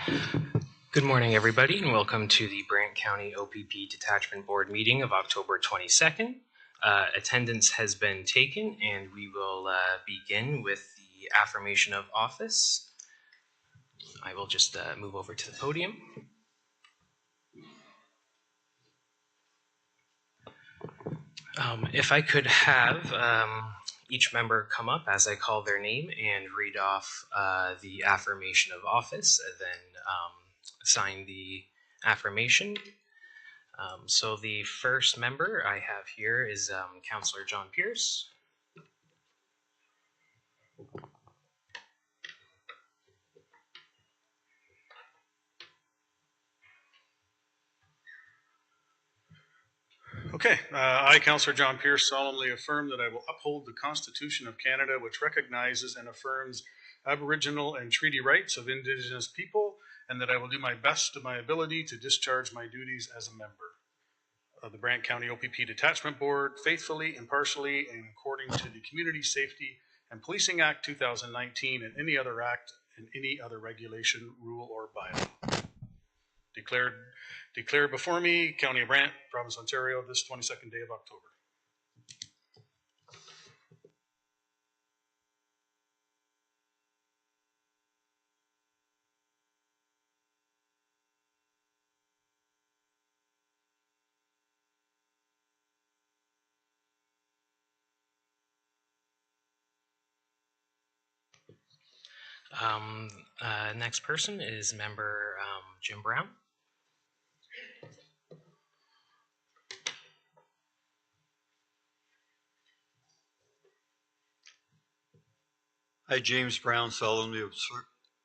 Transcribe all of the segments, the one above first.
Good morning, everybody, and welcome to the Brant County OPP Detachment Board meeting of October 22nd. Attendance has been taken, and we will begin with the affirmation of office. I will just move over to the podium. If I could have each member come up as I call their name and read off the affirmation of office, and then sign the affirmation. So the first member I have here is Councillor John Pierce. Okay, I, Councillor John Pierce, solemnly affirm that I will uphold the Constitution of Canada, which recognizes and affirms Aboriginal and treaty rights of Indigenous people, and that I will do my best to my ability to discharge my duties as a member of the Brant County OPP Detachment Board faithfully, impartially, and according to the Community Safety and Policing Act 2019 and any other act and any other regulation, rule, or bylaw. Declared before me, County of Brant, Province of Ontario, this 22nd day of October. Next person is member Jim Brown. I, James Brown, solemnly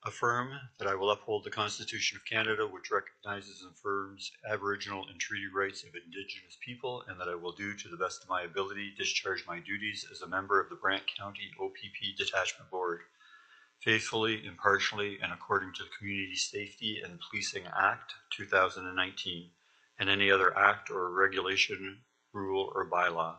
affirm that I will uphold the Constitution of Canada, which recognizes and affirms Aboriginal and treaty rights of Indigenous people, and that I will do, to the best of my ability, discharge my duties as a member of the Brant County OPP Detachment Board faithfully, impartially, and according to the Community Safety and Policing Act 2019 and any other act or regulation, rule, or bylaw.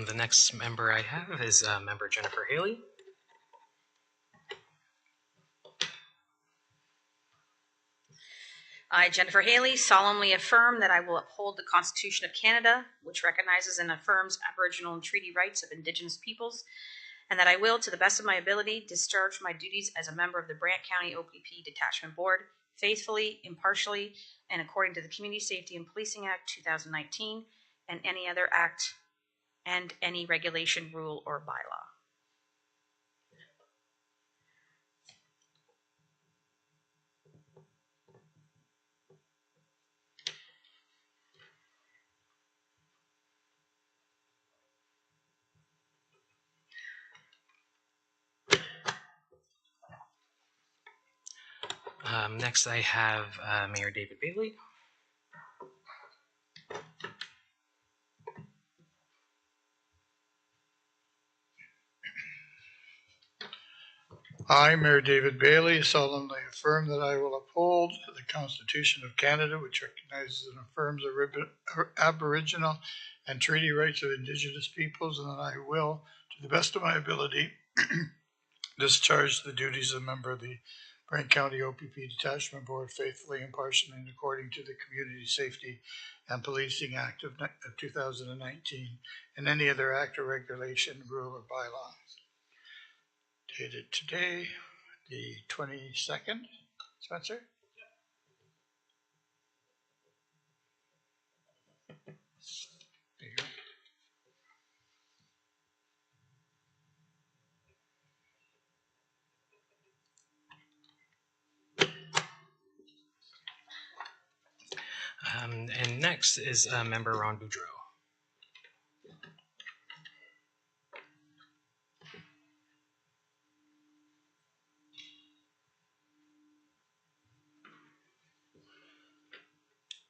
The next member I have is member Jennifer Haley. I, Jennifer Haley, solemnly affirm that I will uphold the Constitution of Canada, which recognizes and affirms Aboriginal and treaty rights of Indigenous peoples, and that I will, to the best of my ability, discharge my duties as a member of the Brant County OPP Detachment Board faithfully, impartially, and according to the Community Safety and Policing Act 2019 and any other act and any regulation, rule, or bylaw. Next I have Mayor David Bailey. I, Mayor David Bailey, solemnly affirm that I will uphold the Constitution of Canada, which recognizes and affirms Aboriginal and treaty rights of Indigenous peoples, and that I will, to the best of my ability, discharge the duties of a member of the Brant County OPP Detachment Board faithfully, impartially, and according to the Community Safety and Policing Act of 2019 and any other act or regulation, rule, or bylaw. Dated today, the 22nd, Spencer? There you go. And next is member Ron Boudreau.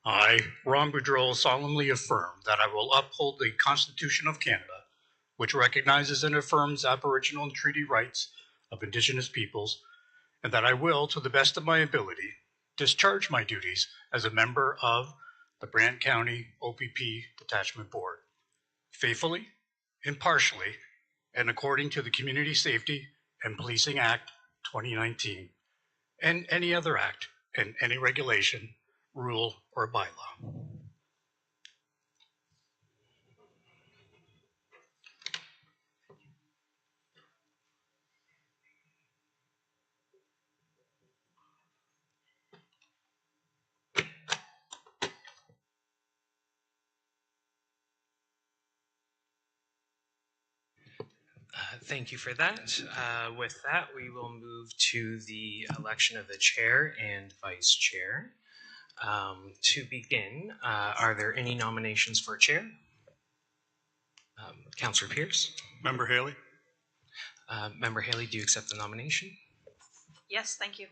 I, Ron Boudreau, solemnly affirm that I will uphold the Constitution of Canada, which recognizes and affirms Aboriginal and treaty rights of Indigenous peoples, and that I will, to the best of my ability, discharge my duties as a member of the Brant County OPP Detachment Board, faithfully, impartially, and according to the Community Safety and Policing Act 2019, and any other act and any regulation, rule, or bylaw. Thank you for that. With that, we will move to the election of the chair and vice chair. To begin, are there any nominations for chair? Councillor Pierce. Member Haley? Member Haley, do you accept the nomination? Yes, thank you.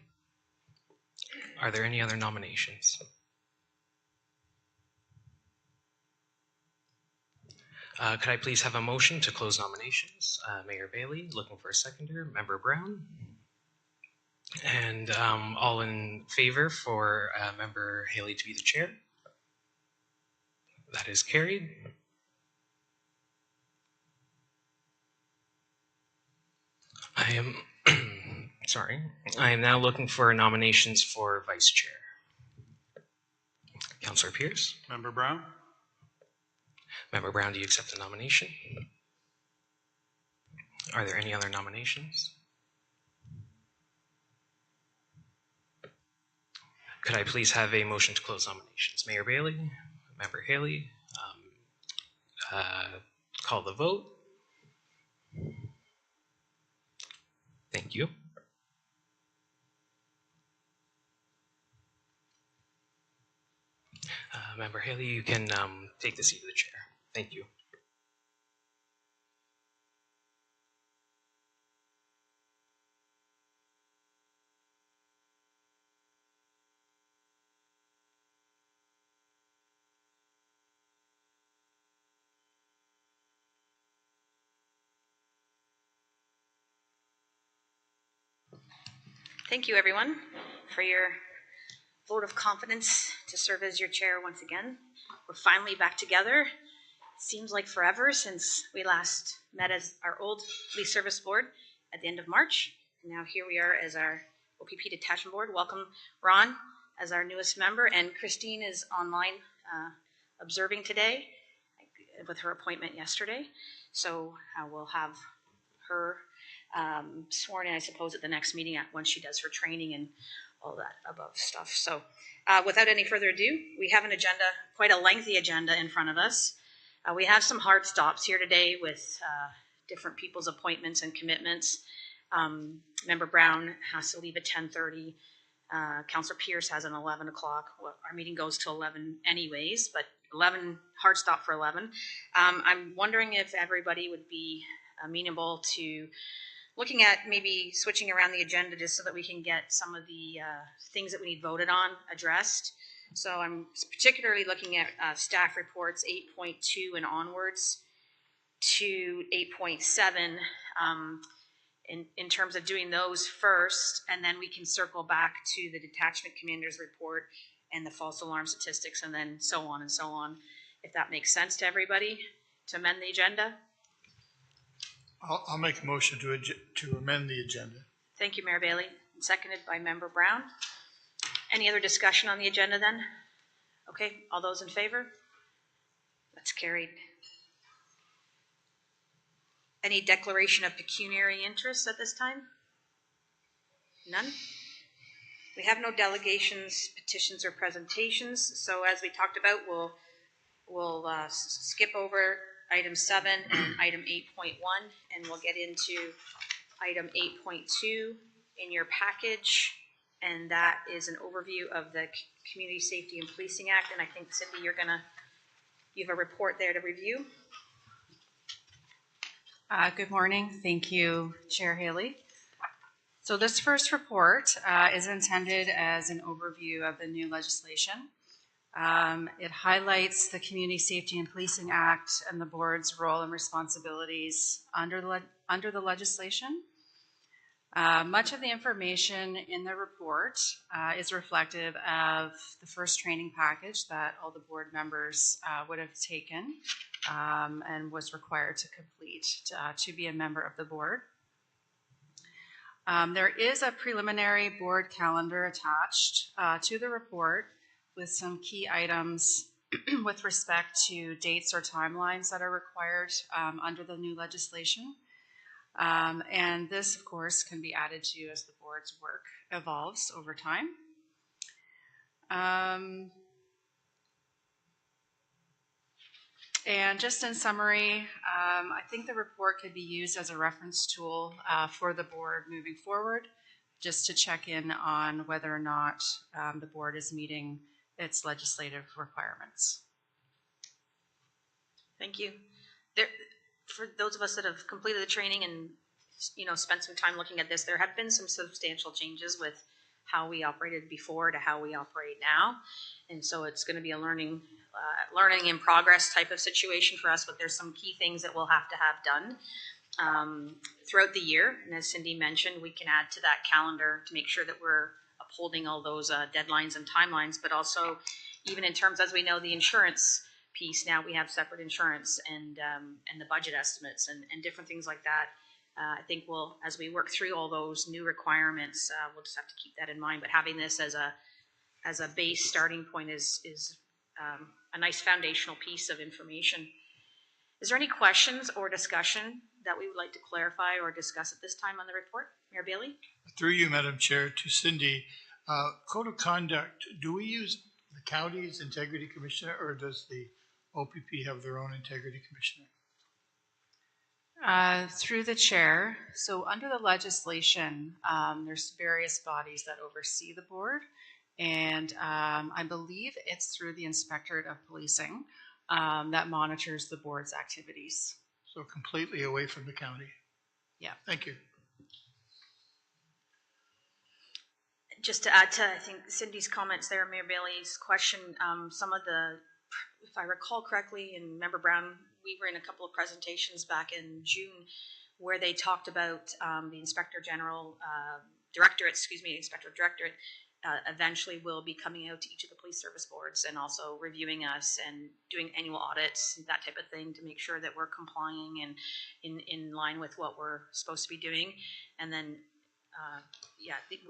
Are there any other nominations? Could I please have a motion to close nominations? Mayor Bailey, looking for a seconder. Member Brown. And all in favor for Member Haley to be the chair? That is carried. I am sorry. I am now looking for nominations for vice chair. Councillor Pierce. Member Brown? Member Brown, do you accept the nomination? Are there any other nominations? Could I please have a motion to close nominations? Mayor Bailey, Member Haley, call the vote. Thank you. Member Haley, you can take the seat of the chair. Thank you. Thank you, everyone, for your vote of confidence to serve as your chair once again. We're finally back together. Seems like forever since we last met as our old police service board at the end of March. And now here we are as our OPP Detachment Board. Welcome, Ron, as our newest member, and Christine is online observing today with her appointment yesterday. So we'll have her sworn in, I suppose, at the next meeting when she does her training and all that above stuff. So without any further ado, we have an agenda, quite a lengthy agenda in front of us. We have some hard stops here today with different people's appointments and commitments. Member Brown has to leave at 10:30. Councillor Pierce has an 11 o'clock. Well, our meeting goes to 11 anyways, but 11, hard stop for 11. I'm wondering if everybody would be amenable to looking at maybe switching around the agenda just so that we can get some of the things that we need voted on addressed. So I'm particularly looking at staff reports 8.2 and onwards to 8.7 in terms of doing those first, and then we can circle back to the detachment commander's report and the false alarm statistics, and then so on and so on, if that makes sense to everybody, to amend the agenda. I'll make a motion to amend the agenda. Thank you, Mayor Bailey. Seconded by Member Brown. Any other discussion on the agenda then? Okay, all those in favor? That's carried. Any declaration of pecuniary interest at this time? None? We have no delegations, petitions, or presentations. So as we talked about, we'll skip over item 7 and item 8.1, and we'll get into item 8.2 in your package, and that is an overview of the Community Safety and Policing Act. And I think, Cindy, you have a report there to review. Good morning. Thank you, Chair Haley. So this first report is intended as an overview of the new legislation It highlights the Community Safety and Policing Act and the board's role and responsibilities under the legislation. Much of the information in the report is reflective of the first training package that all the board members would have taken and was required to complete to be a member of the board. There is a preliminary board calendar attached to the report with some key items with respect to dates or timelines that are required under the new legislation. And this, of course, can be added to as the board's work evolves over time. And just in summary, I think the report could be used as a reference tool for the board moving forward, just to check in on whether or not the board is meeting its legislative requirements. Thank you. For those of us that have completed the training and spent some time looking at this, there have been some substantial changes with how we operated before to how we operate now, and so it's going to be a learning in progress type of situation for us. But there's some key things that we'll have to have done throughout the year, and as Cindy mentioned, we can add to that calendar to make sure that we're upholding all those deadlines and timelines. But also, even in terms, as we know, the insurance piece, now we have separate insurance and the budget estimates and different things like that. I think as we work through all those new requirements, we'll just have to keep that in mind. But having this as a base starting point is a nice foundational piece of information. Is there any questions or discussion that we would like to clarify or discuss at this time on the report? Mayor Bailey? Through you, Madam Chair, to Cindy, code of conduct, do we use the county's integrity commissioner, or does the OPP have their own integrity commissioner? Through the chair. So under the legislation, there's various bodies that oversee the board, and I believe it's through the Inspectorate of Policing that monitors the board's activities. So completely away from the county. Yeah. Thank you. Just to add to, I think, Cindy's comments there, Mayor Bailey's question, some of the, if I recall correctly, and Member Brown, we were in a couple of presentations back in June where they talked about the Inspector Directorate eventually will be coming out to each of the police service boards and also reviewing us and doing annual audits, that type of thing, to make sure that we're complying and in line with what we're supposed to be doing. And then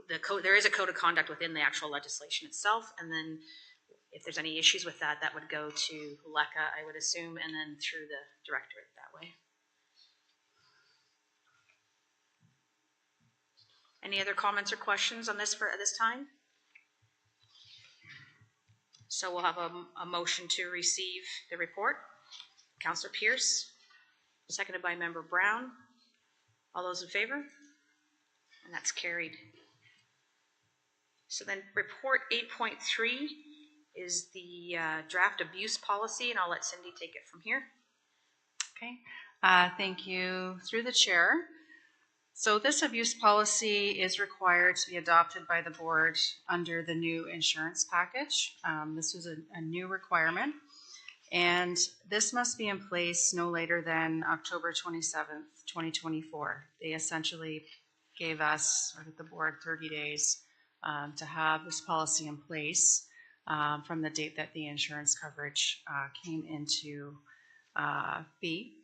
the code, there is a code of conduct within the actual legislation itself, and then if there's any issues with that, that would go to LECA, I would assume, and then through the directorate that way. Any other comments or questions on this at this time? So we'll have a motion to receive the report. Councillor Pierce, seconded by Member Brown. All those in favor? And that's carried. So then report 8.3 is the draft abuse policy, and I'll let Cindy take it from here. Okay, thank you. Through the chair. So this abuse policy is required to be adopted by the board under the new insurance package. This was a new requirement, and this must be in place no later than October 27th, 2024. They essentially gave us, or the board, 30 days to have this policy in place from the date that the insurance coverage came into be.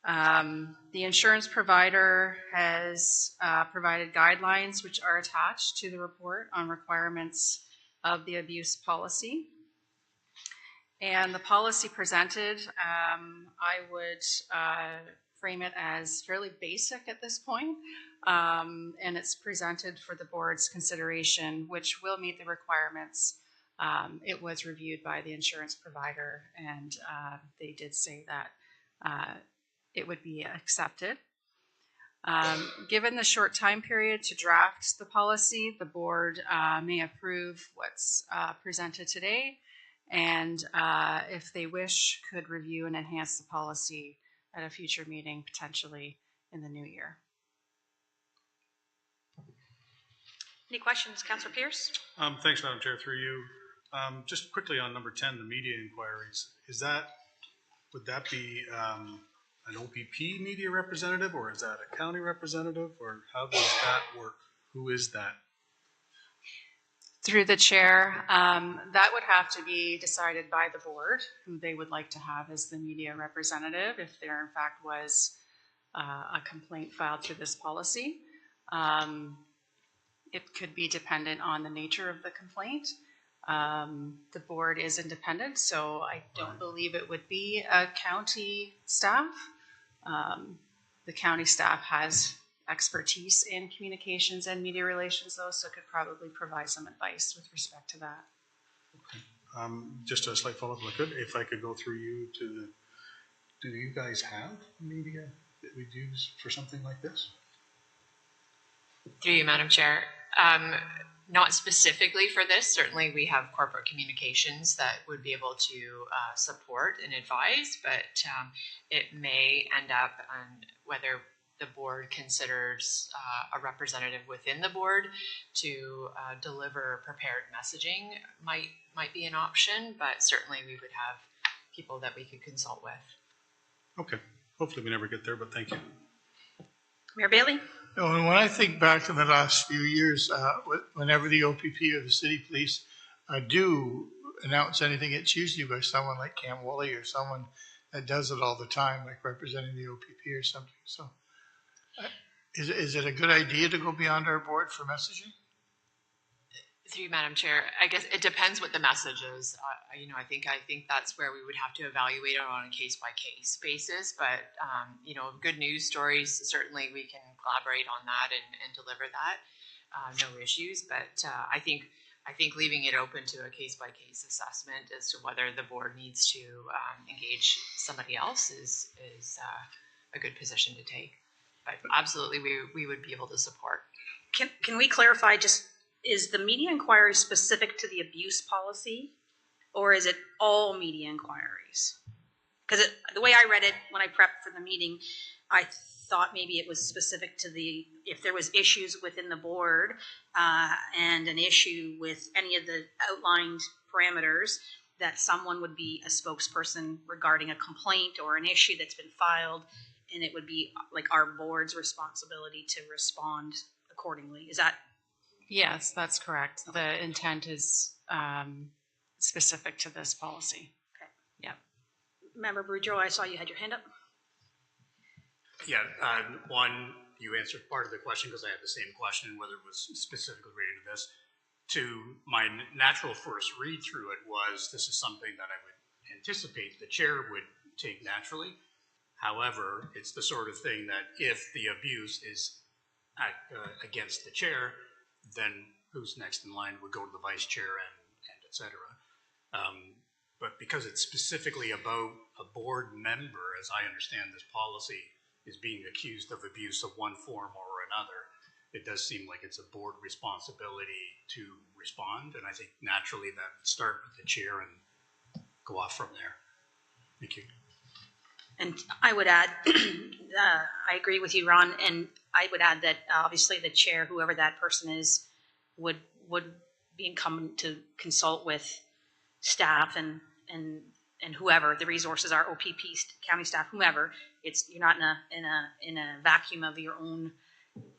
The insurance provider has provided guidelines which are attached to the report on requirements of the abuse policy. And the policy presented, I would frame it as fairly basic at this point. And it's presented for the board's consideration, which will meet the requirements. It was reviewed by the insurance provider, and they did say that it would be accepted. Given the short time period to draft the policy, the board may approve what's presented today, and if they wish, could review and enhance the policy at a future meeting, potentially in the new year. Any questions, Councillor Pierce? Thanks, Madam Chair. Through you, Just quickly on number 10, the media inquiries, would that be an OPP media representative, or is that a county representative, or how does that work? Who is that? Through the chair, that would have to be decided by the board, who they would like to have as the media representative, if there in fact was a complaint filed through this policy. It could be dependent on the nature of the complaint. The board is independent, so I don't believe it would be a county staff. The county staff has expertise in communications and media relations, though, so could probably provide some advice with respect to that. Just a slight follow-up, if I could go through you to do you guys have media that we'd use for something like this? Through you, Madam Chair. Not specifically for this. Certainly we have corporate communications that would be able to support and advise, but it may end up on whether the board considers a representative within the board to deliver prepared messaging might be an option, but certainly we would have people that we could consult with. Okay. Hopefully we never get there, but thank you. Mayor Bailey? No, and when I think back to the last few years, whenever the OPP or the city police do announce anything, it's usually by someone like Cam Woolley or someone that does it all the time, like representing the OPP or something. So is it a good idea to go beyond our board for messaging? Through you, Madam Chair, I guess it depends what the message is. I think that's where we would have to evaluate it on a case-by-case basis. But good news stories, certainly we can collaborate on that and deliver that. No issues. But I think leaving it open to a case-by-case assessment as to whether the board needs to engage somebody else is a good position to take. But absolutely, we would be able to support. Can we clarify is the media inquiry specific to the abuse policy, or is it all media inquiries? Because the way I read it when I prepped for the meeting, I thought maybe it was specific to if there was issues within the board and an issue with any of the outlined parameters, that someone would be a spokesperson regarding a complaint or an issue that's been filed, and it would be like our board's responsibility to respond accordingly. Is that? Yes, that's correct. The intent is specific to this policy. Okay. Yeah. Member Boudreau, I saw you had your hand up. Yeah, one, you answered part of the question because I had the same question, whether it was specifically related to this. My natural first read through it was this is something that I would anticipate the chair would take naturally. However, it's the sort of thing that if the abuse is against the chair, then who's next in line would go to the vice chair and et cetera. But because it's specifically about a board member, as I understand this policy, is being accused of abuse of one form or another, it does seem like it's a board responsibility to respond. And I think naturally that would start with the chair and go off from there. Thank you. And I would add, I agree with you, Ron, and I would add that obviously the chair, whoever that person is, would be incumbent to consult with staff and whoever the resources are, OPP, county staff, whomever. You're not in a vacuum of your own.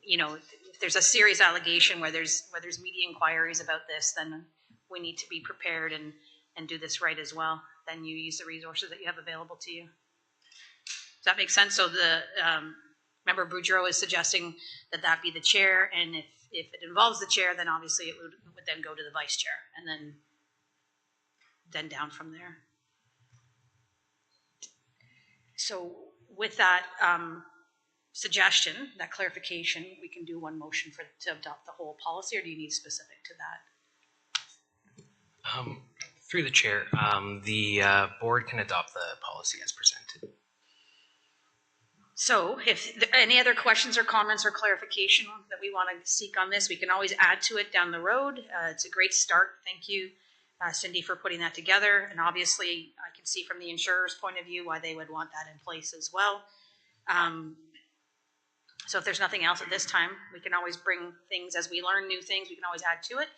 If there's a serious allegation where there's media inquiries about this, then we need to be prepared and do this right as well. Then you use the resources that you have available to you. Does that make sense? So the member Boudreau is suggesting that be the chair, and if it involves the chair, then obviously it would then go to the vice chair, and then down from there. So with that suggestion, that clarification, we can do one motion to adopt the whole policy, or do you need specific to that? Through the chair, the board can adopt the policy as presented. So if there are any other questions or comments or clarification that we want to seek on this, we can always add to it down the road. It's a great start. Thank you, Cindy, for putting that together. And obviously, I can see from the insurer's point of view why they would want that in place as well. So if there's nothing else at this time, we can always bring things as we learn new things. We can always add to it.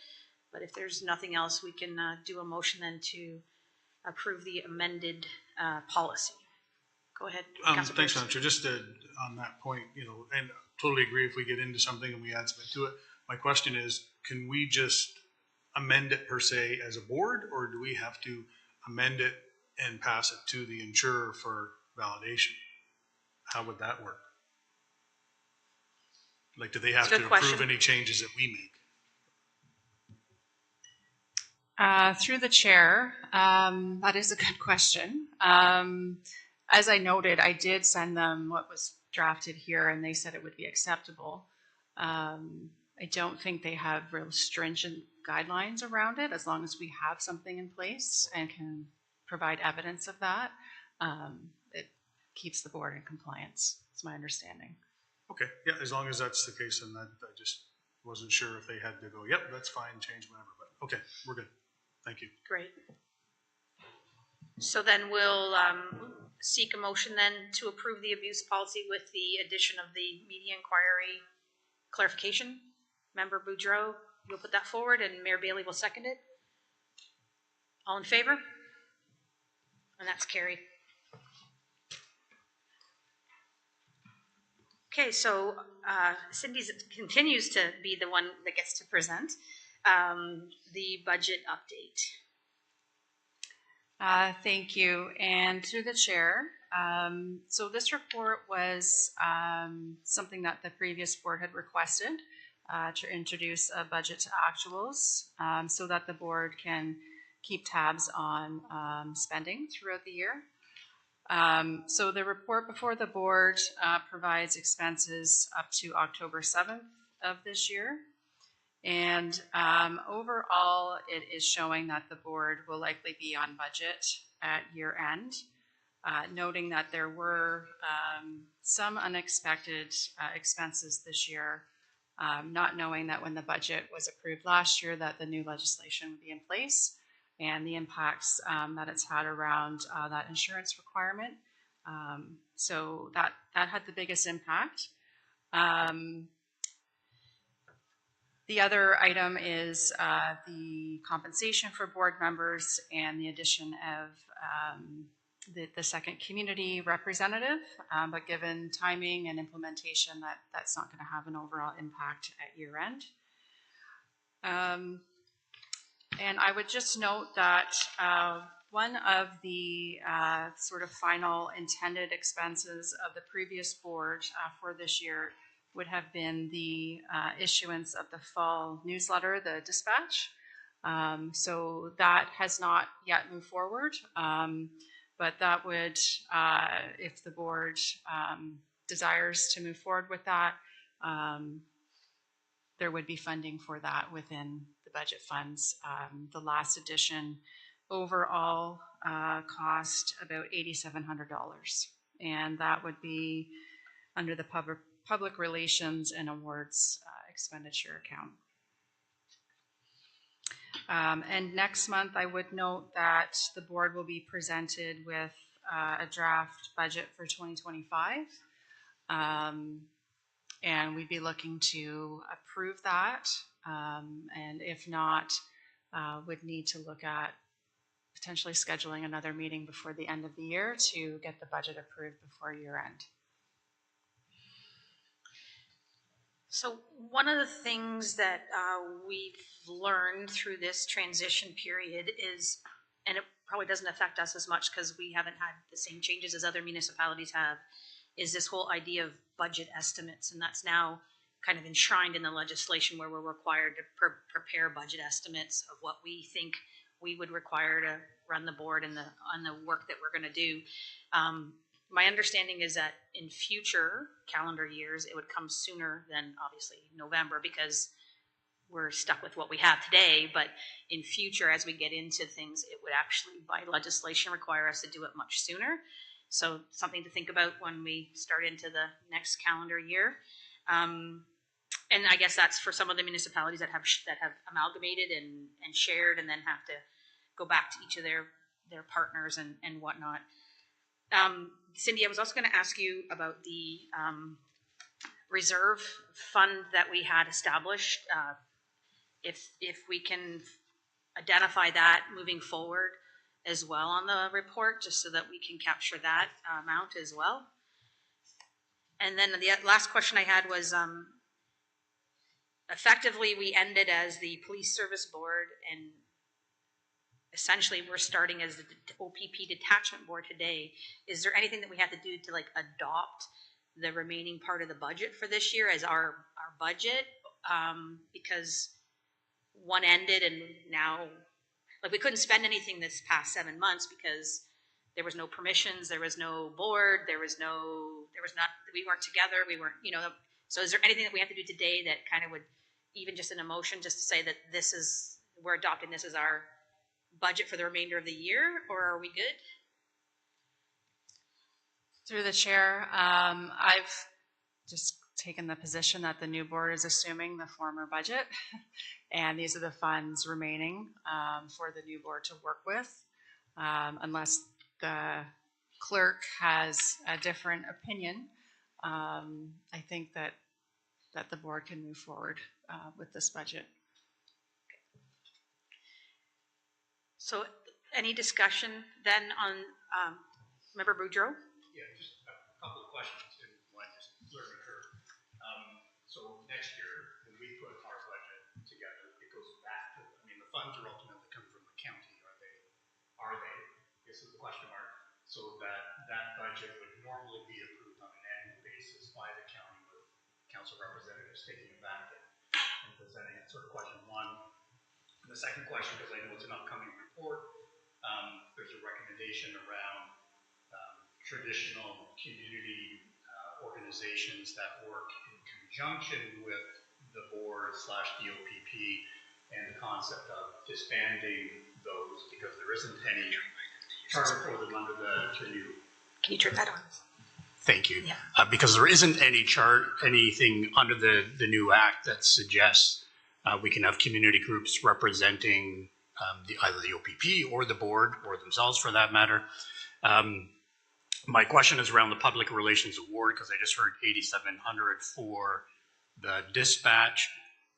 But if there's nothing else, we can do a motion then to approve the amended policy. Go ahead, Councilor Thanks, Pierce. Madam Chair. Just on that point, and totally agree if we get into something and we add something to it. My question is, can we just amend it per se as a board, or do we have to amend it and pass it to the insurer for validation? How would that work? Like, do they have to approve any changes that we make? Through the chair, that is a good question. As I noted, I did send them what was drafted here, and they said it would be acceptable. I don't think they have real stringent guidelines around it. As long as we have something in place and can provide evidence of that, it keeps the board in compliance. It's my understanding. Okay, yeah, as long as that's the case, and that I just wasn't sure if they had to go, yep, that's fine, change whatever, but okay, we're good. Thank you. Great. So then we'll seek a motion then to approve the abuse policy with the addition of the media inquiry clarification. Member Boudreau, you'll put that forward, and Mayor Bailey will second it. All in favor? And that's carried. Okay, so Cindy continues to be the one that gets to present the budget update. Thank you. And through the chair, so this report was something that the previous board had requested to introduce a budget to actuals so that the board can keep tabs on spending throughout the year. So the report before the board provides expenses up to October 7th of this year. And overall, it is showing that the board will likely be on budget at year end, noting that there were some unexpected expenses this year, not knowing that when the budget was approved last year that the new legislation would be in place and the impacts that it's had around that insurance requirement. So that had the biggest impact. The other item is the compensation for board members and the addition of the second community representative, but given timing and implementation, that's not going to have an overall impact at year end. And I would just note that one of the sort of final intended expenses of the previous board for this year would have been the issuance of the fall newsletter, the dispatch. So that has not yet moved forward, but that would, if the board desires to move forward with that, there would be funding for that within the budget funds. The last edition overall cost about $8,700, and that would be under the public relations and awards expenditure account. And next month, I would note that the board will be presented with a draft budget for 2025. And we'd be looking to approve that. And if not, would need to look at potentially scheduling another meeting before the end of the year to get the budget approved before year end. So one of the things that we've learned through this transition period is, and it probably doesn't affect us as much because we haven't had the same changes as other municipalities have, is this whole idea of budget estimates. And that's now kind of enshrined in the legislation where we're required to prepare budget estimates of what we think we would require to run the board and on the work that we're going to do. My understanding is that in future calendar years, it would come sooner than obviously November because we're stuck with what we have today. But in future, as we get into things, it would actually, by legislation, require us to do it much sooner. So something to think about when we start into the next calendar year. And I guess that's for some of the municipalities that have amalgamated and shared and then have to go back to each of their partners and whatnot. Cindy, I was also going to ask you about the reserve fund that we had established if we can identify that moving forward as well on the report, just so that we can capture that amount as well. And then the last question I had was, effectively we ended as the police service board, and essentially we're starting as the OPP detachment board today. Is there anything that we have to do to like adopt the remaining part of the budget for this year as our budget? Because one ended and now, like, we couldn't spend anything this past 7 months because there was no permissions, there was no board, we weren't together, we weren't, so is there anything that we have to do today that kind of would, even just an emotion, just to say that we're adopting this as our budget for the remainder of the year, or are we good? Through the chair, I've just taken the position that the new board is assuming the former budget, and these are the funds remaining for the new board to work with, unless the clerk has a different opinion. I think that the board can move forward with this budget. So any discussion then on Member Boudreau? Yeah, just a couple of questions and one just learning curve. So next year, when we put our budget together, it goes back to, the funds are ultimately coming from the county. Are they? This is the question mark. So that budget would normally be approved on an annual basis by the county with council representatives taking it back and presenting it. Sort of question one. And the second question, because I know it's an upcoming report, there's a recommendation around traditional community organizations that work in conjunction with the board / the OPP, and the concept of disbanding those because there isn't any charter for them under the new. Can you turn that on? Thank you. Yeah. Because there isn't anything under the new act that suggests we can have community groups representing either the OPP or the board or themselves for that matter. My question is around the public relations award, because I just heard 8,700 for the dispatch,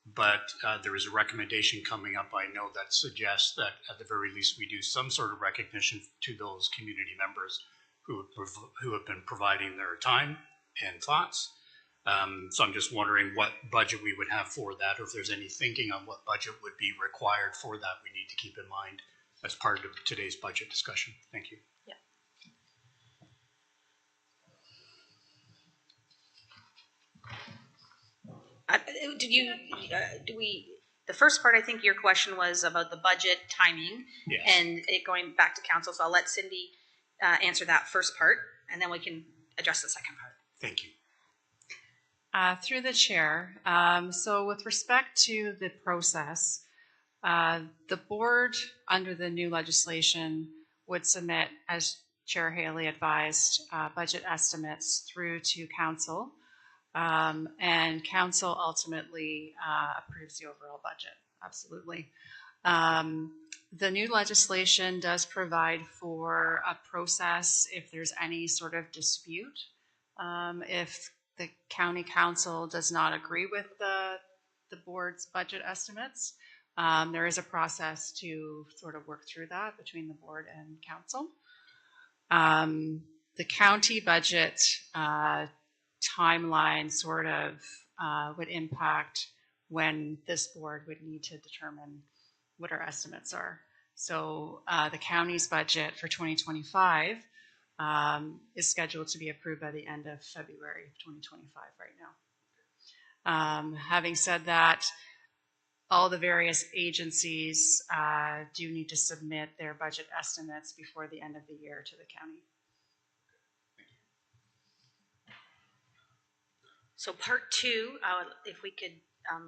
but there is a recommendation coming up, I know, that suggests that at the very least we do some sort of recognition to those community members who have been providing their time and thoughts. So I'm just wondering what budget we would have for that, or if there's any thinking on what budget would be required for that we need to keep in mind as part of today's budget discussion. Thank you. Yeah. The first part, I think your question was about the budget timing. Yes. And it going back to council, so I'll let Cindy answer that first part, and then we can address the second part. Thank you. Through the chair, so with respect to the process, the board under the new legislation would submit, as Chair Haley advised, budget estimates through to council, and council ultimately approves the overall budget. Absolutely. The new legislation does provide for a process if there's any sort of dispute. If the county council does not agree with the board's budget estimates, there is a process to sort of work through that between the board and council. The county budget timeline sort of would impact when this board would need to determine what our estimates are. So the county's budget for 2025 is scheduled to be approved by the end of February of 2025 right now. Having said that, all the various agencies do need to submit their budget estimates before the end of the year to the county. So part two, if we could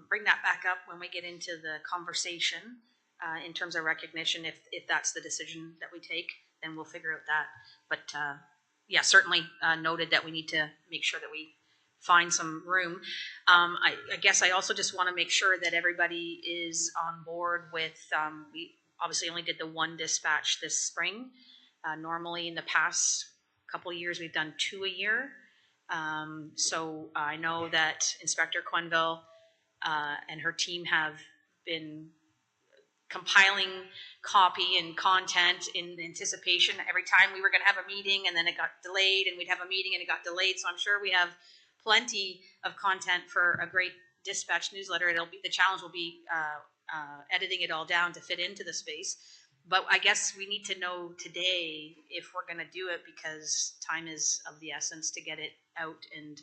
bring that back up when we get into the conversation in terms of recognition, if that's the decision that we take, then we'll figure out that. But yeah, certainly noted that we need to make sure that we find some room. I guess I also just want to make sure that everybody is on board with, we obviously only did the one dispatch this spring. Normally in the past couple of years, we've done 2 a year. So I know that Inspector Quenville and her team have been compiling copy and content in anticipation every time we were going to have a meeting, and then it got delayed, and we'd have a meeting and it got delayed. So I'm sure we have plenty of content for a great dispatch newsletter. The challenge will be editing it all down to fit into the space. But I guess we need to know today if we're going to do it, because time is of the essence to get it out and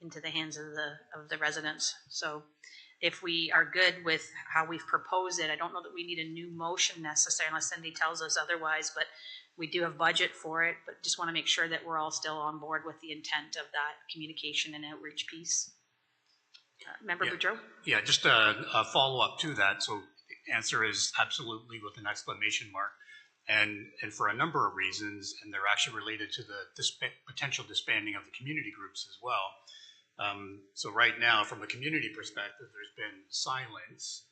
into the hands of the residents. So if we are good with how we've proposed it, I don't know that we need a new motion necessarily unless Cindy tells us otherwise, but we do have budget for it, but just want to make sure that we're all still on board with the intent of that communication and outreach piece. Member Boudreau? Yeah, just a follow-up to that. So the answer is absolutely with an exclamation mark. And for a number of reasons, and they're actually related to the potential disbanding of the community groups as well. So right now, from a community perspective, there's been silence.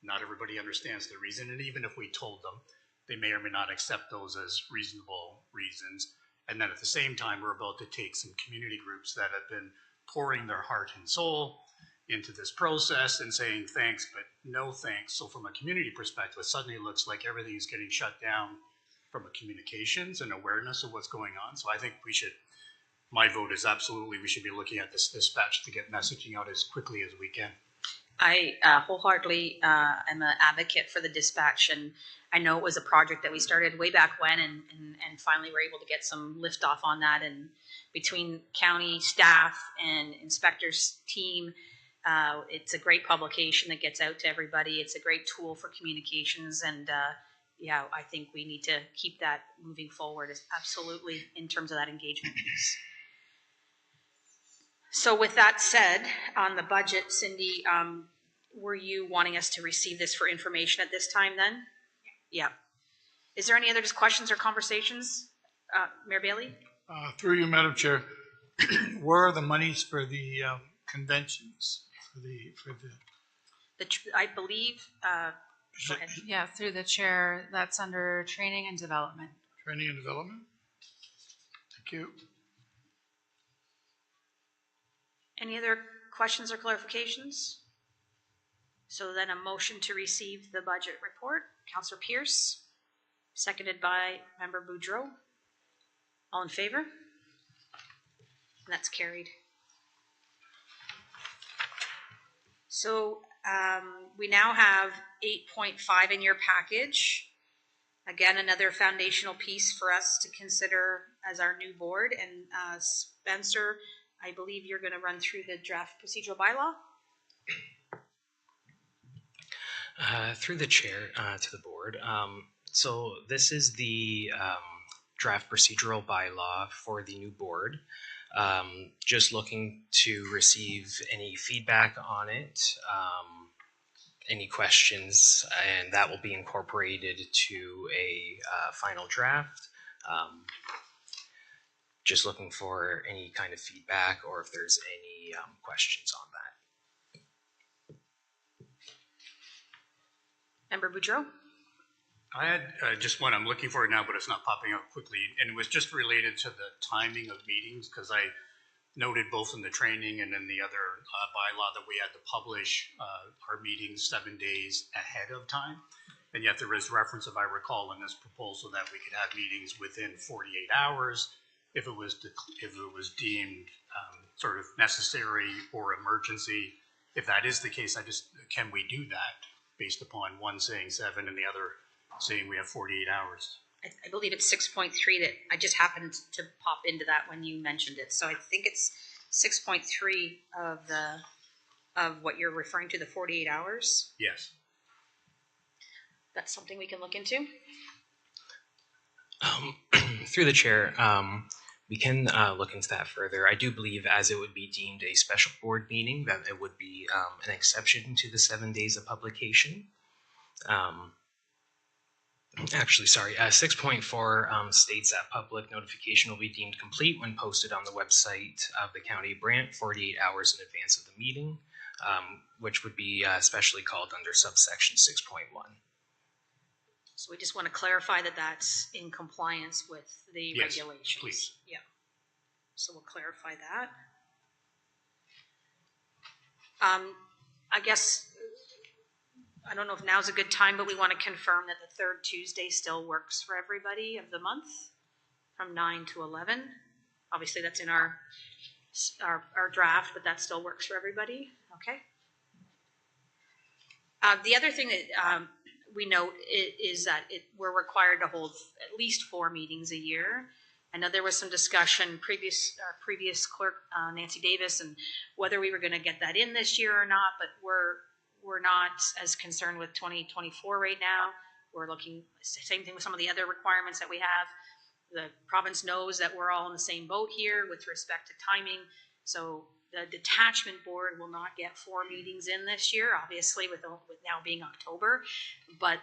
Not everybody understands the reason, and even if we told them, they may or may not accept those as reasonable reasons. And then at the same time, we're about to take some community groups that have been pouring their heart and soul into this process and saying thanks, but no thanks. So from a community perspective, it suddenly looks like everything is getting shut down from a communications and awareness of what's going on. So I think we should, my vote is absolutely, we should be looking at this dispatch to get messaging out as quickly as we can. I wholeheartedly am an advocate for the dispatch, and I know it was a project that we started way back when, and finally we're able to get some lift off on that. And between county staff and inspectors team, it's a great publication that gets out to everybody. It's a great tool for communications, and yeah, I think we need to keep that moving forward, absolutely, in terms of that engagement piece. So with that said, on the budget, Cindy, were you wanting us to receive this for information at this time then? Yeah. Is there any other just questions or conversations? Mayor Bailey? Through you, Madam Chair, where are the monies for the conventions? I believe, go ahead. Yeah, through the chair, that's under training and development. Training and development? Thank you. Any other questions or clarifications? So then a motion to receive the budget report. Councillor Pierce, seconded by Member Boudreau. All in favor? And that's carried. So we now have 8.5 in your package. Again, another foundational piece for us to consider as our new board. And Spencer, I believe you're going to run through the draft procedural bylaw. Through the chair to the board. So this is the draft procedural bylaw for the new board. Just looking to receive any feedback on it, any questions, and that will be incorporated to a final draft. Just looking for any kind of feedback or if there's any questions on that. Member Boudreau? I had just one, I'm looking for it now, but it's not popping up quickly. And it was just related to the timing of meetings, because I noted both in the training and in the other bylaw that we had to publish our meetings 7 days ahead of time. And yet there is reference, if I recall, in this proposal that we could have meetings within 48 hours if it was deemed sort of necessary or emergency. If that is the case, can we do that based upon one saying 7 and the other saying we have 48 hours? I believe it's 6.3 that I just happened to pop into that when you mentioned it. So I think it's 6.3 of what you're referring to, the 48 hours. Yes. That's something we can look into. Through the chair, we can look into that further. I do believe, as it would be deemed a special board meeting, that it would be an exception to the 7 days of publication. Actually, sorry, 6.4 states that public notification will be deemed complete when posted on the website of the County of Brant 48 hours in advance of the meeting, which would be specially called under subsection 6.1. So we just want to clarify that that's in compliance with the regulations. Please. Yeah. So we'll clarify that. I guess I don't know if now's a good time, but we want to confirm that the third Tuesday still works for everybody of the month from 9 to 11. Obviously, that's in our draft, but that still works for everybody. Okay. The other thing that we note is that we're required to hold at least 4 meetings a year. I know there was some discussion our previous clerk, Nancy Davis, and whether we were going to get that in this year or not, but we're not as concerned with 2024 right now. We're looking, same thing with some of the other requirements that we have. The province knows that we're all in the same boat here with respect to timing. So the detachment board will not get 4 meetings in this year, obviously with now being October, but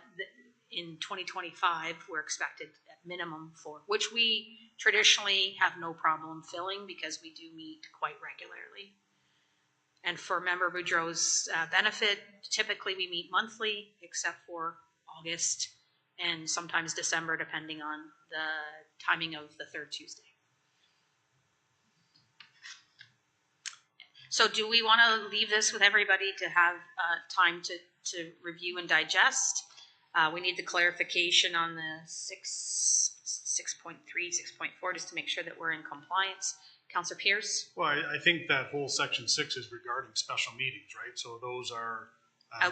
in 2025, we're expected at minimum 4, which we traditionally have no problem filling because we do meet quite regularly. And for Member Boudreau's benefit, typically we meet monthly, except for August and sometimes December, depending on the timing of the third Tuesday. So do we want to leave this with everybody to have time to review and digest? We need the clarification on the 6.3, 6.4, just to make sure that we're in compliance. Councillor Pierce? Well, I think that whole section 6 is regarding special meetings, right? So those are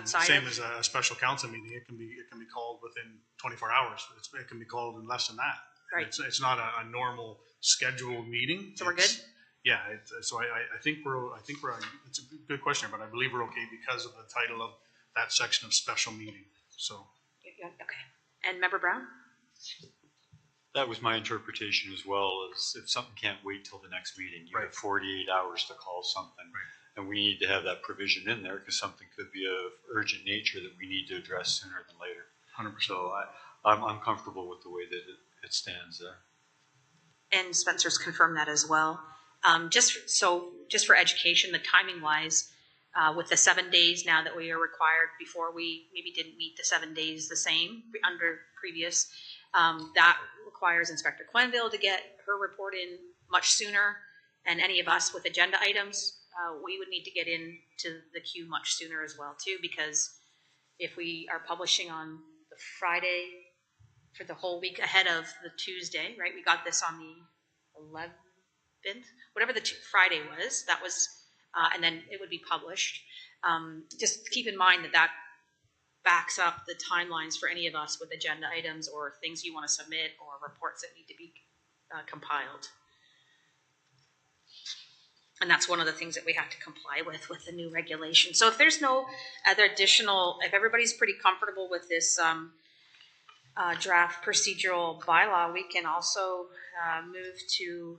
same as a special council meeting. It can be called within 24 hours. It can be called in less than that. Right. It's not a normal scheduled meeting. So we're good? Yeah. So I think we're. It's a good question, but I believe we're okay because of the title of that section of special meeting. So. Yeah, okay. And Member Brown? That was my interpretation as well, as if something can't wait till the next meeting, you have 48 hours to call something. Right. And we need to have that provision in there because something could be of urgent nature that we need to address sooner than later. 100%. So I'm comfortable with the way that it stands there. And Spencer's confirmed that as well. Just for education, the timing wise, with the 7 days now that we are required, before we maybe didn't meet the 7 days the same under previous, that requires Inspector Quenville to get her report in much sooner, and any of us with agenda items, we would need to get into the queue much sooner as well too, because if we are publishing on the Friday for the whole week ahead of the Tuesday, right? We got this on the 11th, whatever the Friday was, that was, and then it would be published. Just keep in mind that backs up the timelines for any of us with agenda items or things you want to submit or reports that need to be compiled. And that's one of the things that we have to comply with the new regulation. So if there's no other additional, if everybody's pretty comfortable with this draft procedural bylaw, we can also move to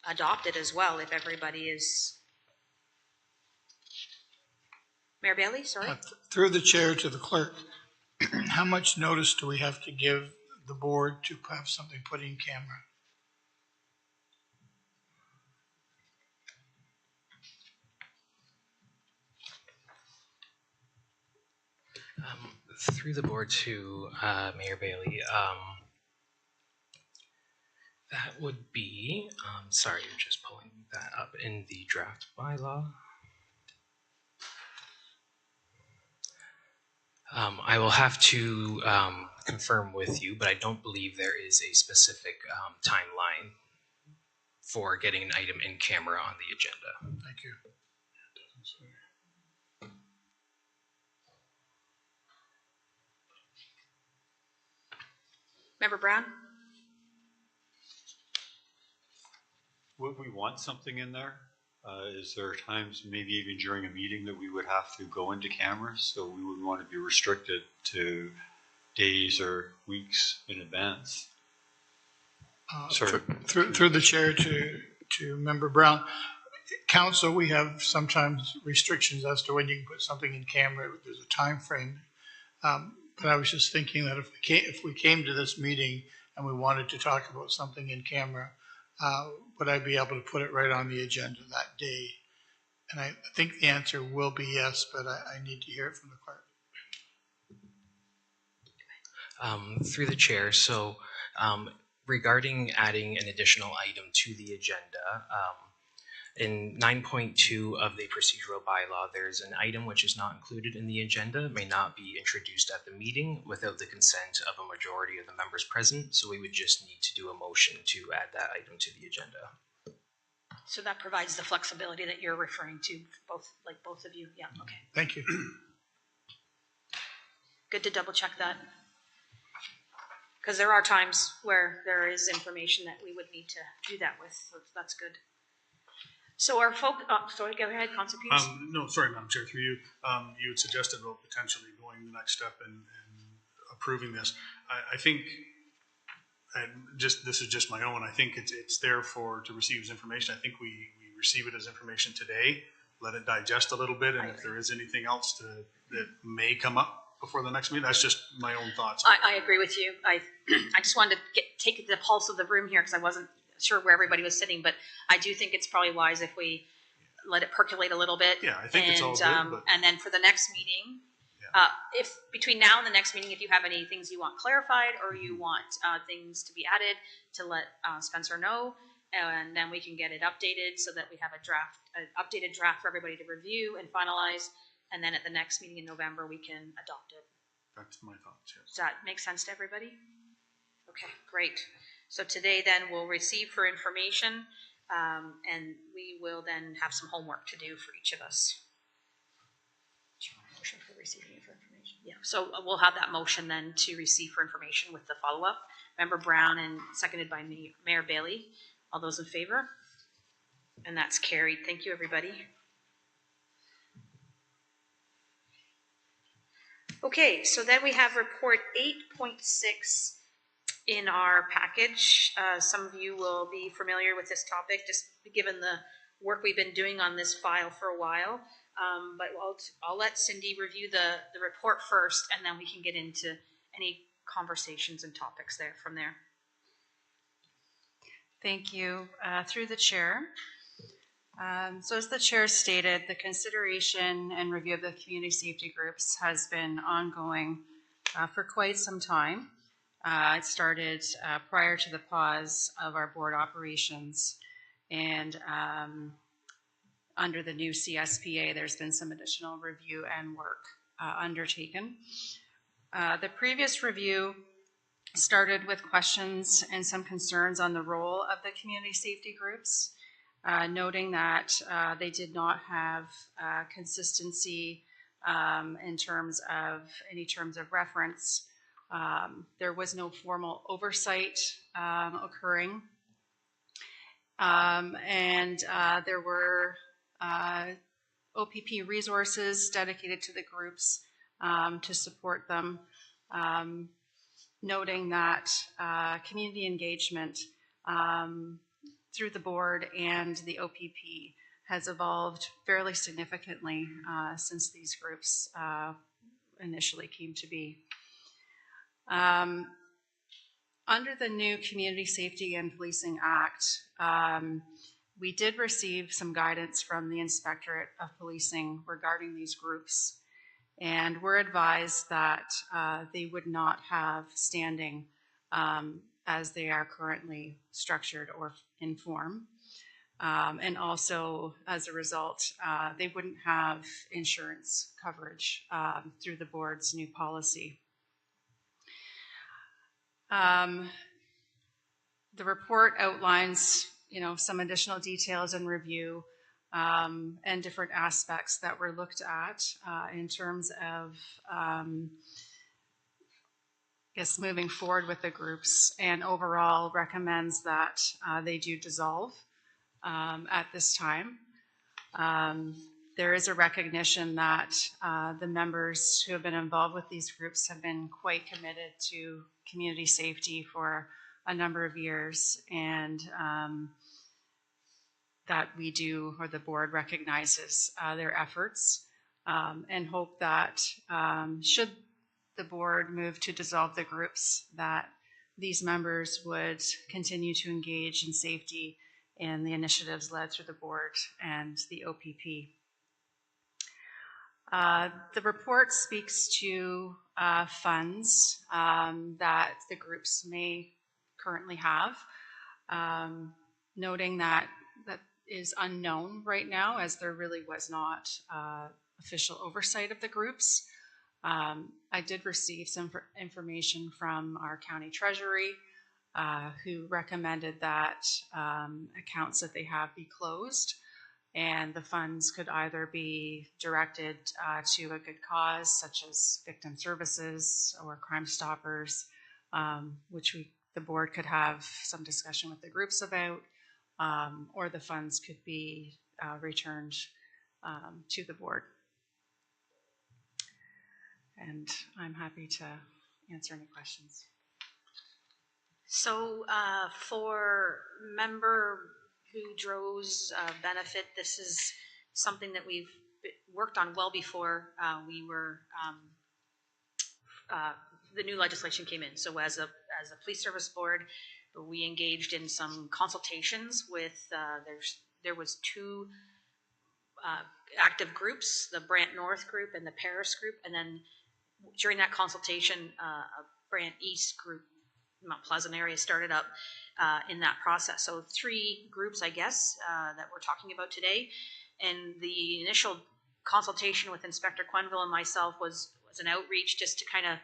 adopt it as well if everybody is. Mayor Bailey, sorry. Through the chair to the clerk, how much notice do we have to give the board to have something put in camera? Through the board to Mayor Bailey, that would be, sorry, you're just pulling that up in the draft bylaw. I will have to confirm with you, but I don't believe there is a specific timeline for getting an item in camera on the agenda. Thank you. Member Brown? Would we want something in there? Is there times, maybe even during a meeting, that we would have to go into cameras? So we would want to be restricted to days or weeks in advance. Through the chair to Member Brown, Council, we have sometimes restrictions as to when you can put something in camera. There's a time frame. But I was just thinking that if we came to this meeting and we wanted to talk about something in camera, would I be able to put it right on the agenda that day? And I think the answer will be yes, but I need to hear it from the clerk. Through the chair, so regarding adding an additional item to the agenda, In 9.2 of the procedural bylaw, there's an item which is not included in the agenda, may not be introduced at the meeting without the consent of a majority of the members present. So we would just need to do a motion to add that item to the agenda. So that provides the flexibility that you're referring to, both of you. Yeah, okay. Thank you. Good to double check that. Because there are times where there is information that we would need to do that with, so that's good. So our sorry, go ahead, Councilor Pierce. No, sorry, Madam Chair, through you. You had suggested about potentially going the next step and approving this. I think, and this is just my own. I think it's there to receive as information. I think we receive it as information today. Let it digest a little bit, and if there is anything else that may come up before the next meeting, that's just my own thoughts. I agree with you. I just wanted to take the pulse of the room here because I wasn't sure where everybody was sitting, but I do think it's probably wise if we let it percolate a little bit. Yeah, I think it's all good. And then for the next meeting, if between now and the next meeting, if you have any things you want clarified or you want things to be added, to let Spencer know, and then we can get it updated so that we have an updated draft for everybody to review and finalize. And then at the next meeting in November, we can adopt it. That's my thoughts, yes. Does that make sense to everybody? Okay, great. So today then we'll receive for information, and we will then have some homework to do for each of us. Motion for receiving for information. Yeah, so we'll have that motion then to receive for information with the follow-up. Member Brown and seconded by Mayor Bailey. All those in favor? And that's carried. Thank you, everybody. Okay, so then we have report 8.6 in our package. Some of you will be familiar with this topic, just given the work we've been doing on this file for a while. But I'll let Cindy review the report first, and then we can get into any conversations and topics from there. Thank you. Through the chair. So as the chair stated, the consideration and review of the community safety groups has been ongoing for quite some time. It started prior to the pause of our board operations, and under the new CSPA, there's been some additional review and work undertaken. The previous review started with questions and some concerns on the role of the community safety groups, noting that they did not have consistency in terms of reference. There was no formal oversight occurring, and there were OPP resources dedicated to the groups to support them, noting that community engagement through the board and the OPP has evolved fairly significantly since these groups initially came to be. Under the new Community Safety and Policing Act, we did receive some guidance from the Inspectorate of Policing regarding these groups, and we're advised that they would not have standing as they are currently structured or in form. And also, as a result, they wouldn't have insurance coverage through the board's new policy. The report outlines, some additional details and review and different aspects that were looked at in terms of, moving forward with the groups, and overall recommends that they do dissolve at this time. There is a recognition that the members who have been involved with these groups have been quite committed to community safety for a number of years, and that we do, or the board recognizes their efforts, and hope that should the board move to dissolve the groups, that these members would continue to engage in safety in the initiatives led through the board and the OPP. The report speaks to funds that the groups may currently have, noting that is unknown right now, as there really was not official oversight of the groups. I did receive some information from our county treasury, who recommended that accounts that they have be closed, and the funds could either be directed to a good cause, such as victim services or Crime Stoppers, which the board could have some discussion with the groups about, or the funds could be returned to the board. And I'm happy to answer any questions. So for Member Boudreau's benefit, this is something that we've worked on well before we were the new legislation came in. So as a police service board, we engaged in some consultations with there was two active groups, the Brant North group and the Paris group, and then during that consultation, a Brant East group, Mount Pleasant area, started up in that process. So 3 groups, I guess, that we're talking about today. And the initial consultation with Inspector Quenville and myself was an outreach just to kind of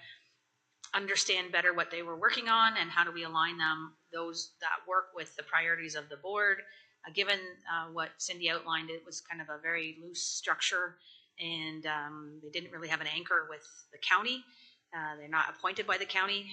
understand better what they were working on and how do we align that work with the priorities of the board. Given what Cindy outlined, it was kind of a very loose structure, and they didn't really have an anchor with the county. They're not appointed by the county.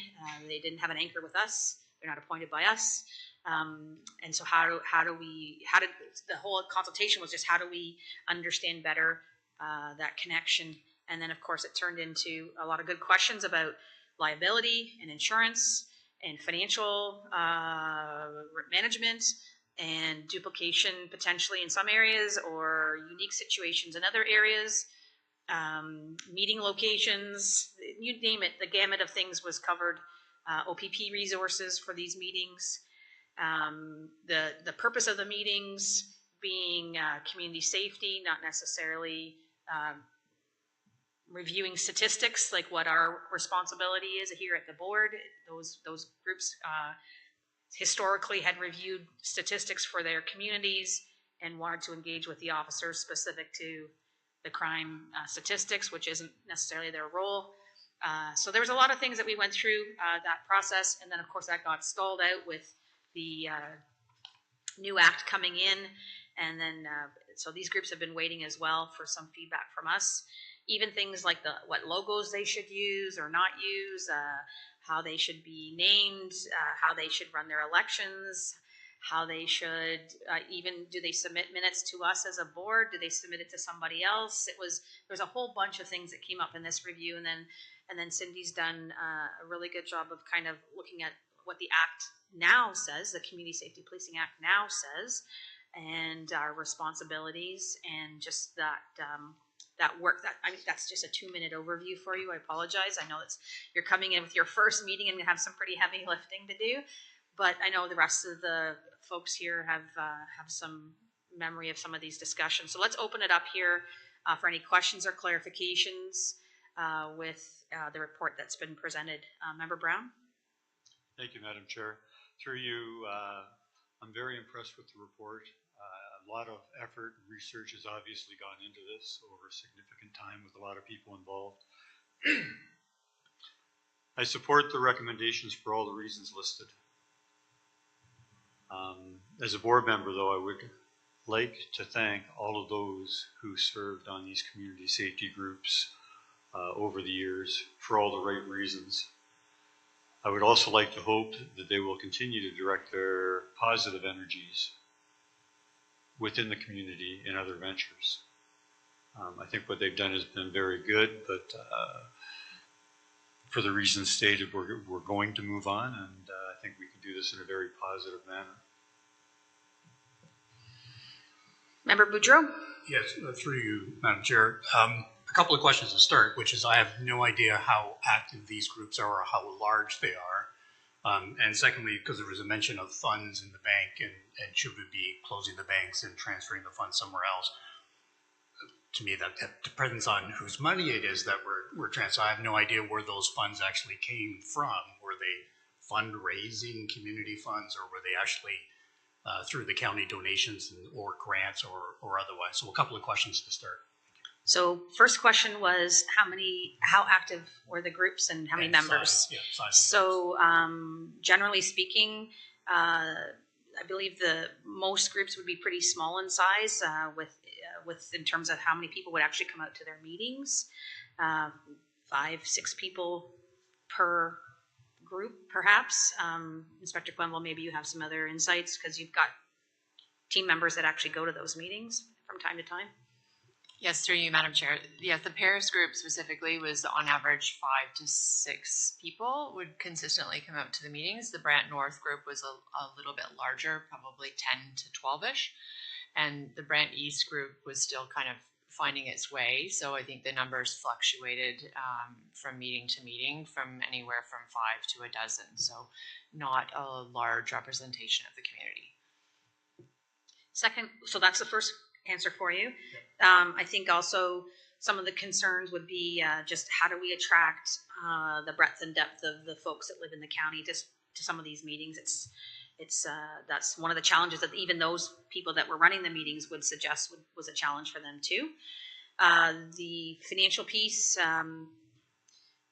They didn't have an anchor with us. They're not appointed by us. And so how did the whole consultation was just how do we understand better that connection? And then of course it turned into a lot of good questions about liability and insurance and financial management and duplication potentially in some areas or unique situations in other areas. Meeting locations, you name it, the gamut of things was covered. OPP resources for these meetings. The purpose of the meetings being community safety, not necessarily reviewing statistics like what our responsibility is here at the board. Those groups historically had reviewed statistics for their communities and wanted to engage with the officers specific to the crime statistics, which isn't necessarily their role. So there was a lot of things that we went through that process, and then of course that got stalled out with the new act coming in, and then so these groups have been waiting as well for some feedback from us. Even things like what logos they should use or not use, how they should be named, how they should run their elections, how they should even, do they submit minutes to us as a board? Do they submit it to somebody else? There's a whole bunch of things that came up in this review, and then Cindy's done a really good job of kind of looking at what the act now says, the Community Safety Policing Act now says, and our responsibilities, and just that work. I mean, that's just a 2-minute overview for you. I apologize. I know you're coming in with your first meeting and have some pretty heavy lifting to do, but I know the rest of the folks here have some memory of some of these discussions. So let's open it up here for any questions or clarifications with the report that's been presented. Member Brown? Thank you, Madam Chair. Through you, I'm very impressed with the report. A lot of effort and research has obviously gone into this over a significant time with a lot of people involved. I support the recommendations for all the reasons listed. As a board member, though, I would like to thank all of those who served on these community safety groups over the years for all the right reasons. I would also like to hope that they will continue to direct their positive energies within the community in other ventures. I think what they've done has been very good, but for the reasons stated, we're going to move on, and I think we can do this in a very positive manner. Member Boudreau? Yes, through you, Madam Chair. A couple of questions to start, which is I have no idea how active these groups are or how large they are. And secondly, because there was a mention of funds in the bank and should we be closing the banks and transferring the funds somewhere else? To me, that depends on whose money it is that we're transferring. I have no idea where those funds actually came from. Were they fundraising community funds, or were they actually through the county donations or grants or otherwise. So a couple of questions to start. So first question was how active were the groups and how many members? Size, yeah, size. So generally speaking, I believe the most groups would be pretty small in size with in terms of how many people would actually come out to their meetings. 5, 6 people per group, perhaps. Inspector Quenville, maybe you have some other insights because you've got team members that actually go to those meetings from time to time. Yes, through you, Madam Chair. Yes, the Paris group specifically was on average 5 to 6 people would consistently come out to the meetings. The Brant North group was a little bit larger, probably 10 to 12-ish. And the Brant East group was still kind of finding its way. So I think the numbers fluctuated from meeting to meeting from anywhere from 5 to a dozen. So not a large representation of the community. Second, so that's the first answer for you. I think also some of the concerns would be just how do we attract the breadth and depth of the folks that live in the county to some of these meetings. That's one of the challenges that even those people that were running the meetings would suggest was a challenge for them too. The financial piece,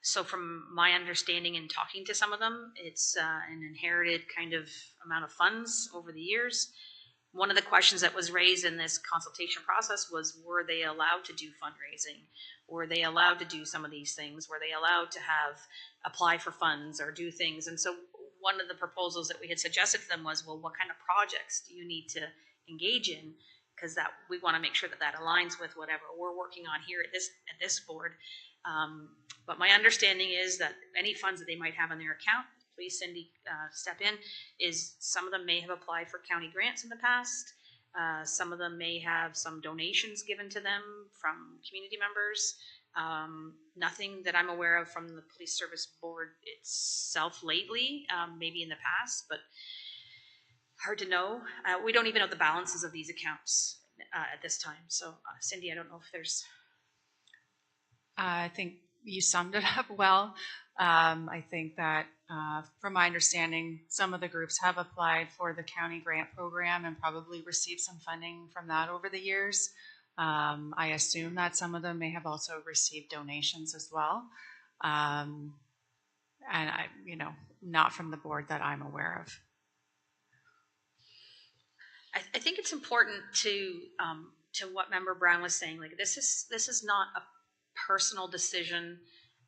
so from my understanding and talking to some of them, it's an inherited kind of amount of funds over the years. One of the questions that was raised in this consultation process was, were they allowed to do fundraising? Were they allowed to do some of these things? Were they allowed to apply for funds or do things? And so one of the proposals that we had suggested to them was, well, what kind of projects do you need to engage in? Because that we want to make sure that aligns with whatever we're working on here at this board. But my understanding is that any funds that they might have in their account, please Cindy step in, is some of them may have applied for county grants in the past. Some of them may have some donations given to them from community members. Nothing that I'm aware of from the police service board itself lately, maybe in the past, but hard to know. We don't even know the balances of these accounts at this time. So Cindy, I don't know if there's... I think you summed it up well. I think that from my understanding, some of the groups have applied for the county grant program and probably received some funding from that over the years. I assume that some of them may have also received donations as well. And not from the board that I'm aware of. I think it's important to what Member Brown was saying. Like this is not a personal decision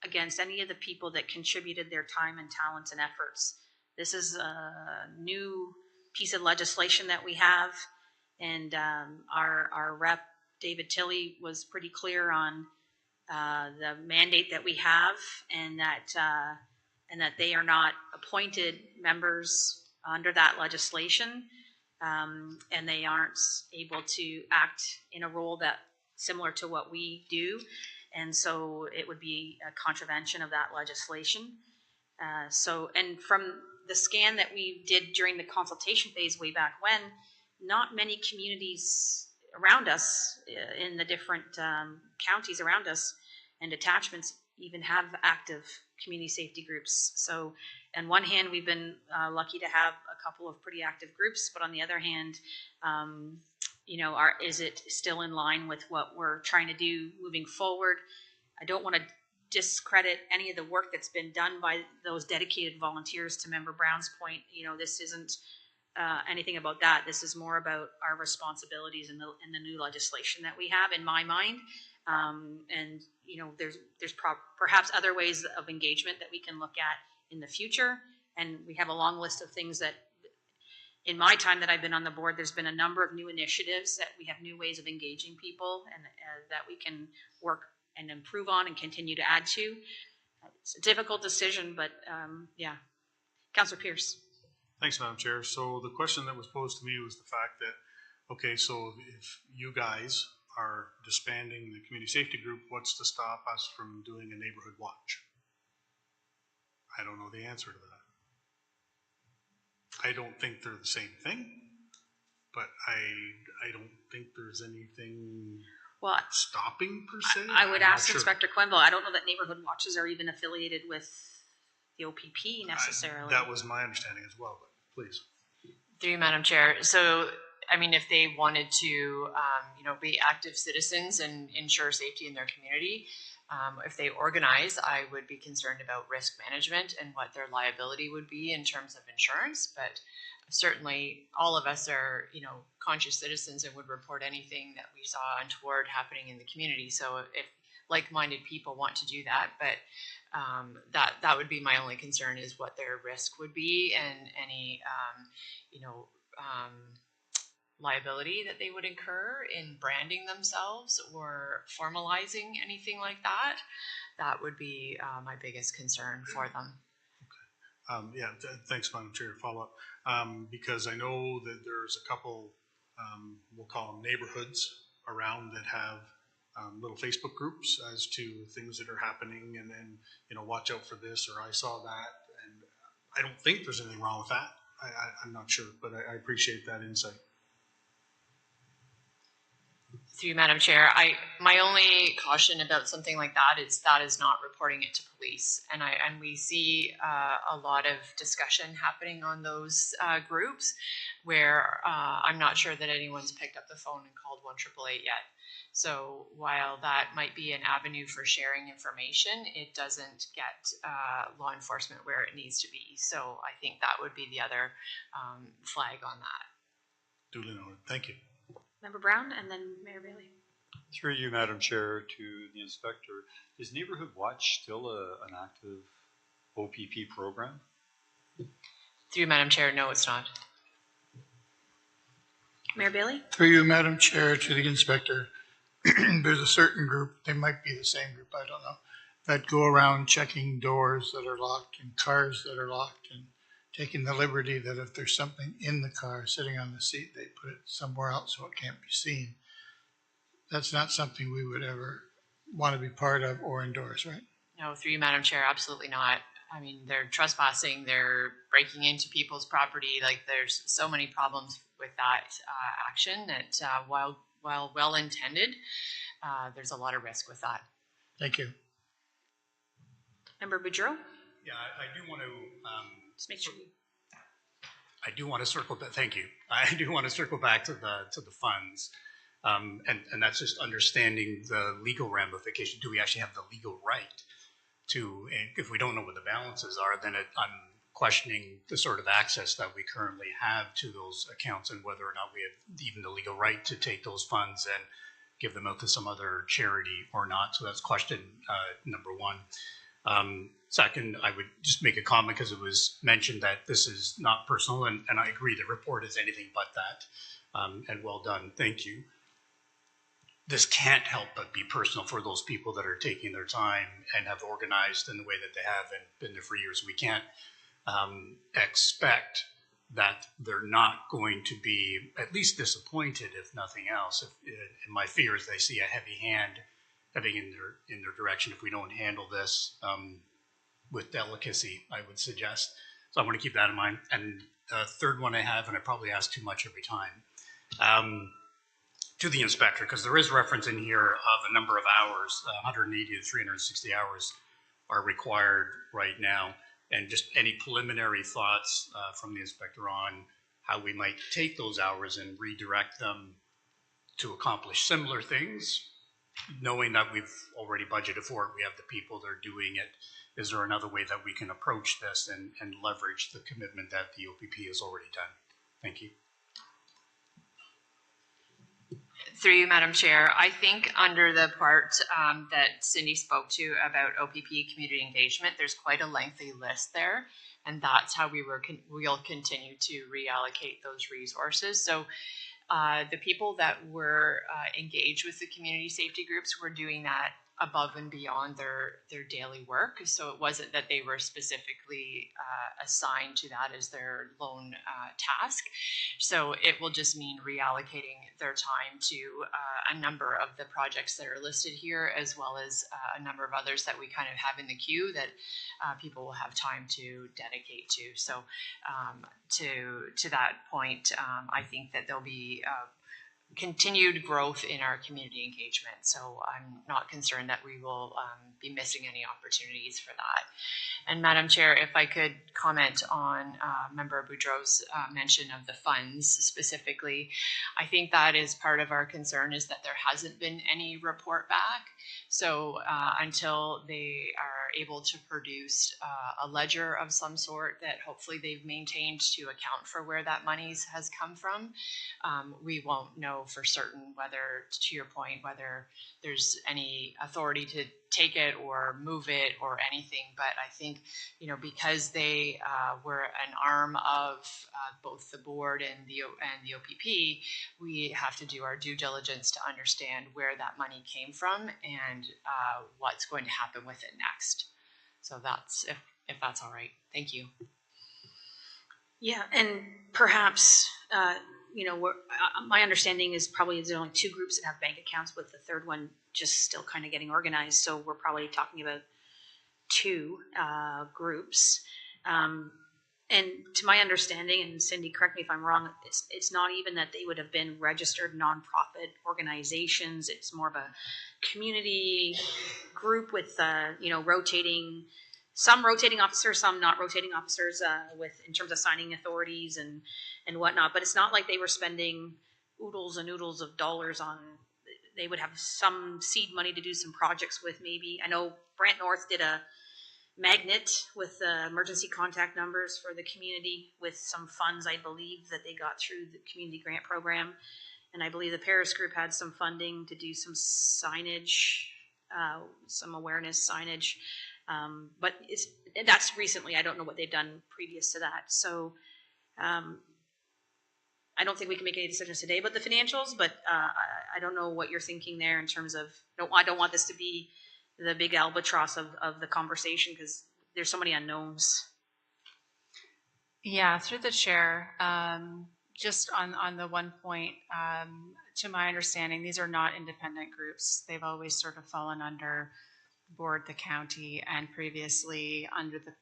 against any of the people that contributed their time and talents and efforts. This is a new piece of legislation that we have, and our rep David Tilley was pretty clear on the mandate that we have, and that they are not appointed members under that legislation, and they aren't able to act in a role that similar to what we do. And so it would be a contravention of that legislation. And from the scan that we did during the consultation phase way back when, not many communities around us in the different counties around us and detachments even have active community safety groups. So on one hand, we've been lucky to have a couple of pretty active groups, but on the other hand, is it still in line with what we're trying to do moving forward? I don't want to discredit any of the work that's been done by those dedicated volunteers. To Member Brown's point, this isn't anything about that. This is more about our responsibilities in the new legislation that we have, in my mind. There's perhaps other ways of engagement that we can look at in the future. And we have a long list of things that, in my time that I've been on the board, there's been a number of new initiatives that we have new ways of engaging people and that we can work and improve on and continue to add to. It's a difficult decision, but yeah. Councillor Pierce. Thanks, Madam Chair. So the question that was posed to me was the fact that, okay, so if you guys are disbanding the community safety group, what's to stop us from doing a neighborhood watch? I don't know the answer to that. I don't think they're the same thing, but I don't think there's anything stopping per se. I would ask Inspector Quenville. I don't know that neighborhood watches are even affiliated with the OPP necessarily. That was my understanding as well, but please. Through you, Madam Chair. So, I mean, if they wanted to, be active citizens and ensure safety in their community, if they organize, I would be concerned about risk management and what their liability would be in terms of insurance. But certainly, all of us are, conscious citizens and would report anything that we saw untoward happening in the community. So, if like-minded people want to do that, but that would be my only concern, is what their risk would be and any liability that they would incur in branding themselves or formalizing anything like that. That would be my biggest concern for them. Thanks, Madam Chair. Follow up, because I know that there's a couple, we'll call them neighborhoods around that have little Facebook groups as to things that are happening, and then watch out for this, or I saw that, and I don't think there's anything wrong with that. I'm not sure, but I appreciate that insight. Through you, Madam Chair, my only caution about something like that is not reporting it to police, and we see a lot of discussion happening on those groups where I'm not sure that anyone's picked up the phone and called 1-888 yet. So while that might be an avenue for sharing information, it doesn't get law enforcement where it needs to be. So I think that would be the other flag on that. Duly noted. Thank you. Member Brown, and then Mayor Bailey. Through you, Madam Chair, to the Inspector, is Neighborhood Watch still an active OPP program? Through you, Madam Chair, no, it's not. Mayor Bailey? Through you, Madam Chair, to the Inspector, there's a certain group, they might be the same group, I don't know, that go around checking doors that are locked and cars that are locked, and taking the liberty that if there's something in the car sitting on the seat, they put it somewhere else so it can't be seen. That's not something we would ever want to be part of or endorse, right? No, through you, Madam Chair, absolutely not. I mean, they're trespassing, they're breaking into people's property. Like, there's so many problems with that action that while well intended, there's a lot of risk with that. Thank you. Member Boudreau? Yeah, I do want to. Just make sure you. I do want to circle back. Thank you. I do want to circle back to the funds, and that's just understanding the legal ramification. Do we actually have the legal right to? If we don't know what the balances are, then I'm questioning the sort of access that we currently have to those accounts, and whether or not we have even the legal right to take those funds and give them out to some other charity or not. So that's question number one. Second, I would just make a comment because it was mentioned that this is not personal, and I agree, the report is anything but that, and well done, thank you. This can't help but be personal for those people that are taking their time and have organized in the way that they have and been there for years. We can't expect that they're not going to be at least disappointed, if nothing else. And my fear is they see a heavy hand heading in their direction if we don't handle this with delicacy, I would suggest. So I want to keep that in mind. And the third one I have, and I probably ask too much every time, to the inspector, because there is reference in here of a number of hours, 180 to 360 hours are required right now. And just any preliminary thoughts from the inspector on how we might take those hours and redirect them to accomplish similar things, knowing that we've already budgeted for it, we have the people that are doing it. Is there another way that we can approach this and leverage the commitment that the OPP has already done? Thank you. Through you, Madam Chair, I think under the part that Cindy spoke to about OPP community engagement, there's quite a lengthy list there, and that's how we'll continue to reallocate those resources. So the people that were engaged with the community safety groups were doing that above and beyond their daily work. So it wasn't that they were specifically assigned to that as their lone task. So it will just mean reallocating their time to a number of the projects that are listed here, as well as a number of others that we kind of have in the queue that people will have time to dedicate to. So to that point, I think that there'll be continued growth in our community engagement. So I'm not concerned that we will be missing any opportunities for that. And Madam Chair, if I could comment on Member Boudreau's mention of the funds specifically, I think that is part of our concern is that there hasn't been any report back. So until they are able to produce a ledger of some sort that hopefully they've maintained to account for where that money has come from, we won't know for certain whether, to your point, whether there's any authority to take it or move it or anything. But I think, you know, because they were an arm of both the board and the OPP, we have to do our due diligence to understand where that money came from and what's going to happen with it next. So that's, if that's all right. Thank you. Yeah, and perhaps, you know, my understanding is probably there's only 2 groups that have bank accounts, with the third one just still kind of getting organized. So we're probably talking about 2 groups. And to my understanding, and Cindy, correct me if I'm wrong, it's not even that they would have been registered nonprofit organizations. It's more of a community group with, you know, some rotating officers, some not rotating officers, with in terms of signing authorities and whatnot. But it's not like they were spending oodles and oodles of dollars on. They would have some seed money to do some projects with. Maybe I know Brant North did a magnet with emergency contact numbers for the community with some funds, I believe, that they got through the community grant program. And I believe the Paris group had some funding to do some signage, some awareness signage. But that's recently. I don't know what they've done previous to that. So I don't think we can make any decisions today about the financials, but I don't know what you're thinking there in terms of, I don't want this to be the big albatross of the conversation because there's so many unknowns. Yeah, through the chair, just on the one point, to my understanding, these are not independent groups. They've always sort of fallen under board, the county, and previously under the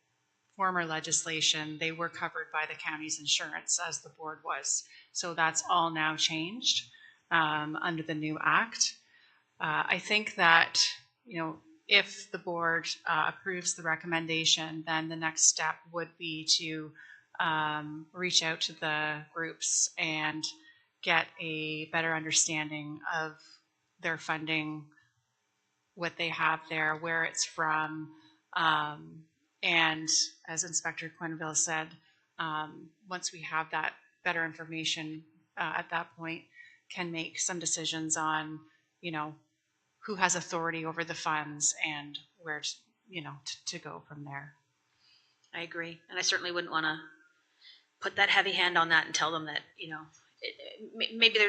former legislation, they were covered by the county's insurance as the board was. So that's all now changed under the new act. I think that, you know, if the board approves the recommendation, then the next step would be to reach out to the groups and get a better understanding of their funding, what they have there, where it's from, and as Inspector Quenneville said, once we have that better information at that point, can make some decisions on, you know, who has authority over the funds and where to, you know, to go from there. I agree. And I certainly wouldn't want to put that heavy hand on that and tell them that, you know, maybe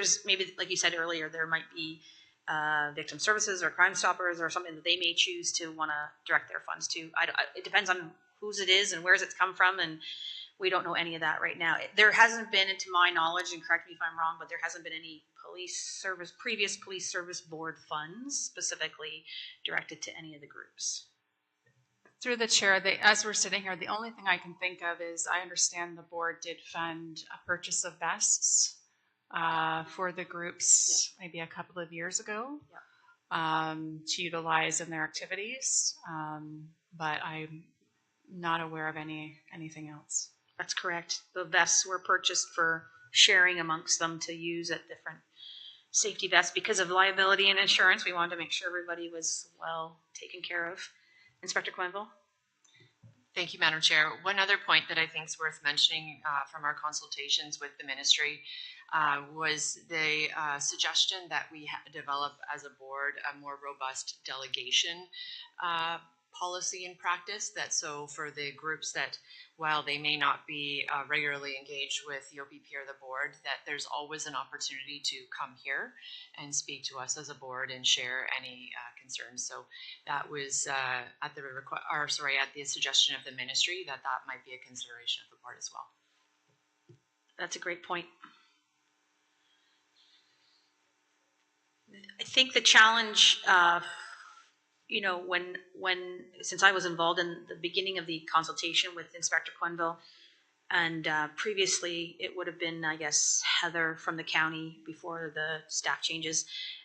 like you said earlier, there might be victim services or Crime Stoppers or something that they may choose to want to direct their funds to. It depends on whose it is and where's it's come from, and we don't know any of that right now. There hasn't been, to my knowledge, and correct me if I'm wrong, but there hasn't been any previous police service board funds specifically directed to any of the groups. Through the chair, as we're sitting here, the only thing I can think of is I understand the board did fund a purchase of vests for the groups maybe a couple of years ago to utilize in their activities, but I'm not aware of anything else. That's correct. The vests were purchased for sharing amongst them to use at different safety vests because of liability and insurance. We wanted to make sure everybody was well taken care of. Inspector Quenneville. Thank you, Madam Chair. One other point that I think is worth mentioning from our consultations with the ministry was the suggestion that we develop as a board a more robust delegation policy and practice. That so for the groups that, while they may not be regularly engaged with the OPP or the board, that there's always an opportunity to come here and speak to us as a board and share any concerns. So that was at the suggestion of the ministry that might be a consideration of the board as well. That's a great point. I think the challenge, you know, since I was involved in the beginning of the consultation with Inspector Quenneville, And previously, it would have been, I guess, Heather from the county before the staff changes.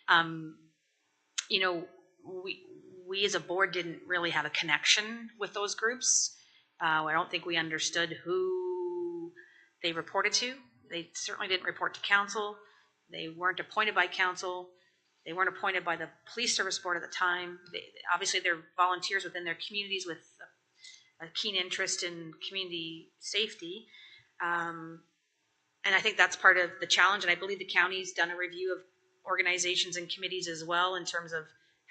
You know, we as a board didn't really have a connection with those groups. I don't think we understood who they reported to. They certainly didn't report to council. They weren't appointed by council. They weren't appointed by the police service board at the time. Obviously, they're volunteers within their communities with a keen interest in community safety. And I think that's part of the challenge. And I believe the county's done a review of organizations and committees as well in terms of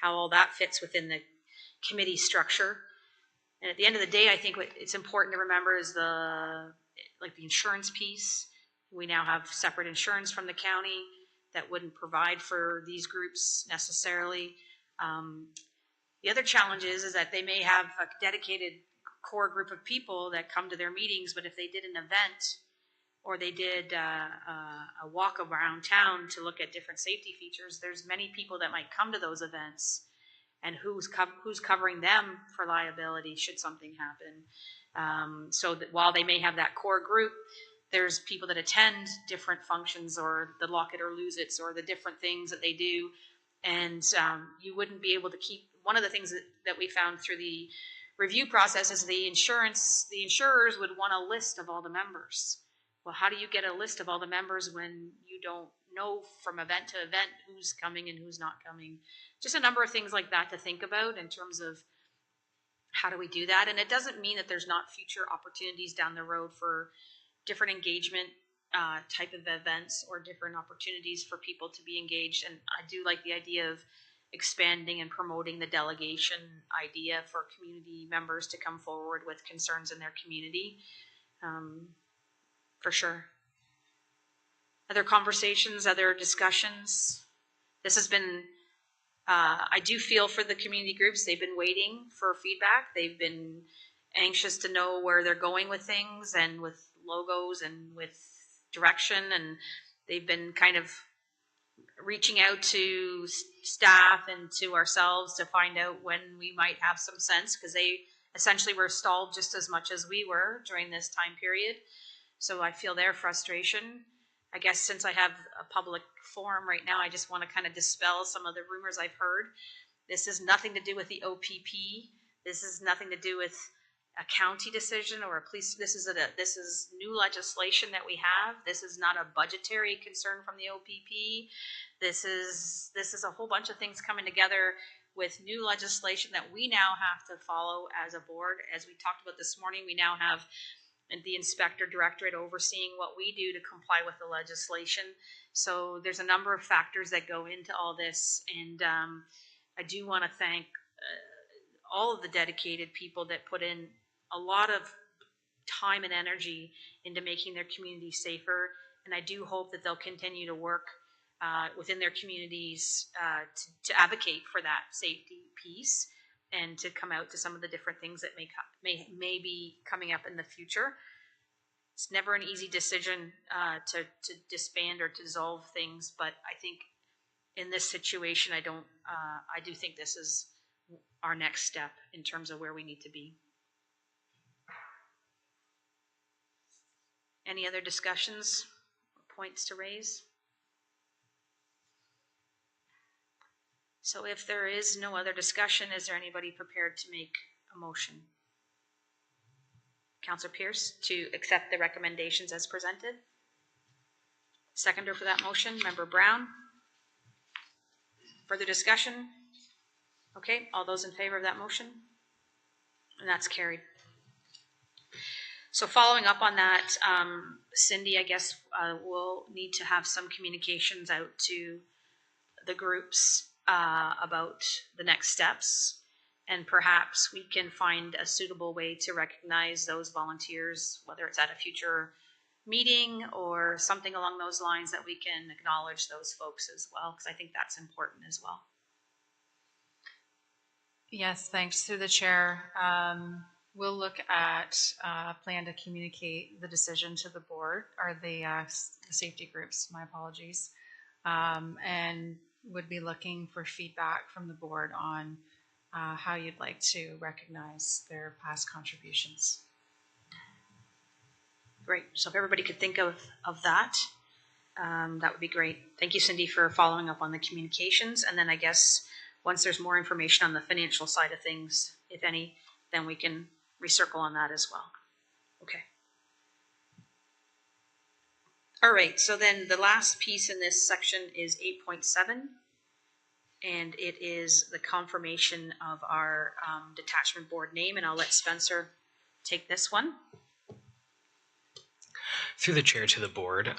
how all that fits within the committee structure. And at the end of the day, I think what it's important to remember is the insurance piece. We now have separate insurance from the county that wouldn't provide for these groups necessarily. The other challenge is that they may have a dedicated core group of people that come to their meetings, but if they did an event or they did a walk around town to look at different safety features, there's many people that might come to those events, and who's covering them for liability should something happen. So that while they may have that core group, there's people that attend different functions or the lock it or lose it or the different things that they do. And you wouldn't be able to keep, one of the things that we found through the review process is the insurers would want a list of all the members. Well, how do you get a list of all the members when you don't know from event to event who's coming and who's not coming? Just a number of things like that to think about in terms of how do we do that. And it doesn't mean that there's not future opportunities down the road for different engagement type of events or different opportunities for people to be engaged. And I do like the idea of expanding and promoting the delegation idea for community members to come forward with concerns in their community. For sure. Other conversations, other discussions. This has been, I do feel for the community groups. They've been waiting for feedback. They've been anxious to know where they're going with things and with logos and with direction. And they've been kind of reaching out to staff and to ourselves to find out when we might have some sense, because they essentially were stalled just as much as we were during this time period. So I feel their frustration. I guess since I have a public forum right now, I just want to kind of dispel some of the rumors I've heard. This has nothing to do with the OPP. This is nothing to do with a county decision or a police. This is new legislation that we have. This is not a budgetary concern from the OPP. This is a whole bunch of things coming together with new legislation that we now have to follow as a board. As we talked about this morning, we now have the inspector directorate overseeing what we do to comply with the legislation. So there's a number of factors that go into all this. And I do want to thank all of the dedicated people that put in a lot of time and energy into making their community safer. And I do hope that they'll continue to work within their communities to advocate for that safety piece and to come out to some of the different things that may be coming up in the future. It's never an easy decision to disband or to dissolve things, but I think in this situation, I do think this is our next step in terms of where we need to be. Any other discussions or points to raise? So if there is no other discussion, is there anybody prepared to make a motion? Councillor Pierce, to accept the recommendations as presented. Seconder for that motion, Member Brown. Further discussion? Okay, all those in favor of that motion? And that's carried. So following up on that, Cindy, I guess we'll need to have some communications out to the groups about the next steps, and perhaps we can find a suitable way to recognize those volunteers, whether it's at a future meeting or something along those lines, that we can acknowledge those folks as well, because I think that's important as well. Yes, thanks. Through the chair, we'll look at a plan to communicate the decision to the board, or the safety groups, my apologies, and would be looking for feedback from the board on how you'd like to recognize their past contributions. Great. So if everybody could think of that, that would be great. Thank you, Cindy, for following up on the communications. And then I guess once there's more information on the financial side of things, if any, then we can recircle on that as well. Okay. All right. So then the last piece in this section is 8.7. And it is the confirmation of our detachment board name. And I'll let Spencer take this one. Through the chair to the board,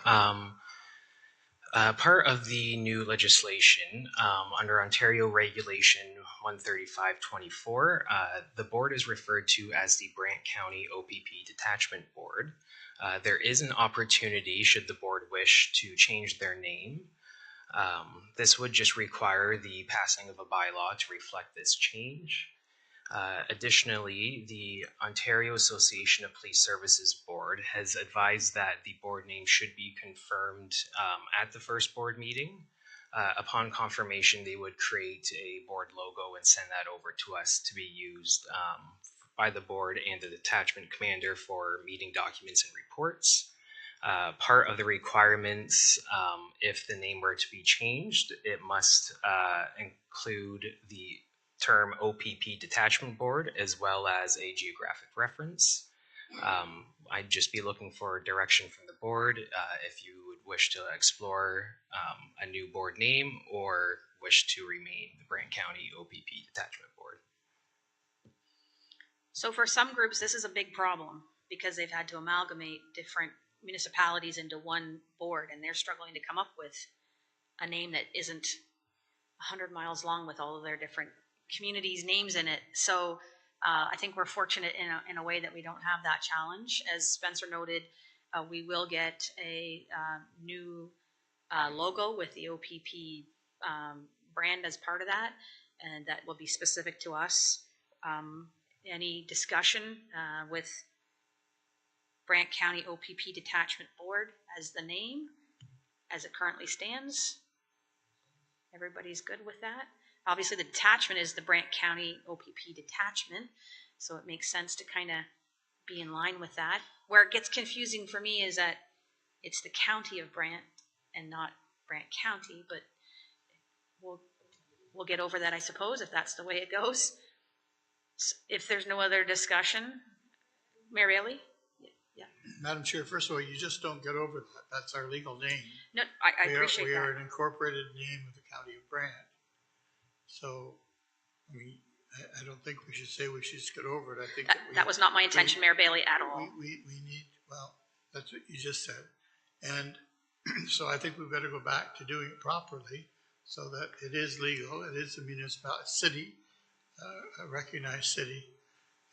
part of the new legislation under Ontario Regulation 13524, the board is referred to as the Brant County OPP Detachment Board. There is an opportunity, should the board wish, to change their name. This would just require the passing of a bylaw to reflect this change. Additionally, the Ontario Association of Police Services Board has advised that the board name should be confirmed at the first board meeting. Upon confirmation, they would create a board logo and send that over to us to be used by the board and the detachment commander for meeting documents and reports. Part of the requirements, if the name were to be changed, it must include the term OPP Detachment Board as well as a geographic reference. I'd just be looking for direction from the board if you would wish to explore a new board name or wish to remain the Brant County OPP Detachment Board. So for some groups, this is a big problem because they've had to amalgamate different municipalities into one board, and they're struggling to come up with a name that isn't 100 miles long with all of their different communities' names in it. So I think we're fortunate in a way that we don't have that challenge. As Spencer noted, we will get a new logo with the OPP brand as part of that, and that will be specific to us. Any discussion with Brant County OPP Detachment Board as the name, as it currently stands? Everybody's good with that? Obviously, the detachment is the Brant County OPP Detachment, so it makes sense to kind of be in line with that. Where it gets confusing for me is that it's the county of Brant and not Brant County, but we'll get over that, I suppose, if that's the way it goes. So if there's no other discussion, Mary Ellie? Yeah. Madam Chair, first of all, you just don't get over that. That's our legal name. No, I appreciate that. We are an incorporated name of the county of Brant. So, I mean, I don't think we should say we should just get over it. I think that was not my intention, Mayor Bailey, at all. We need, well, that's what you just said. And so I think we've got to go back to doing it properly so that it is legal. It is a municipality, city, a recognized city,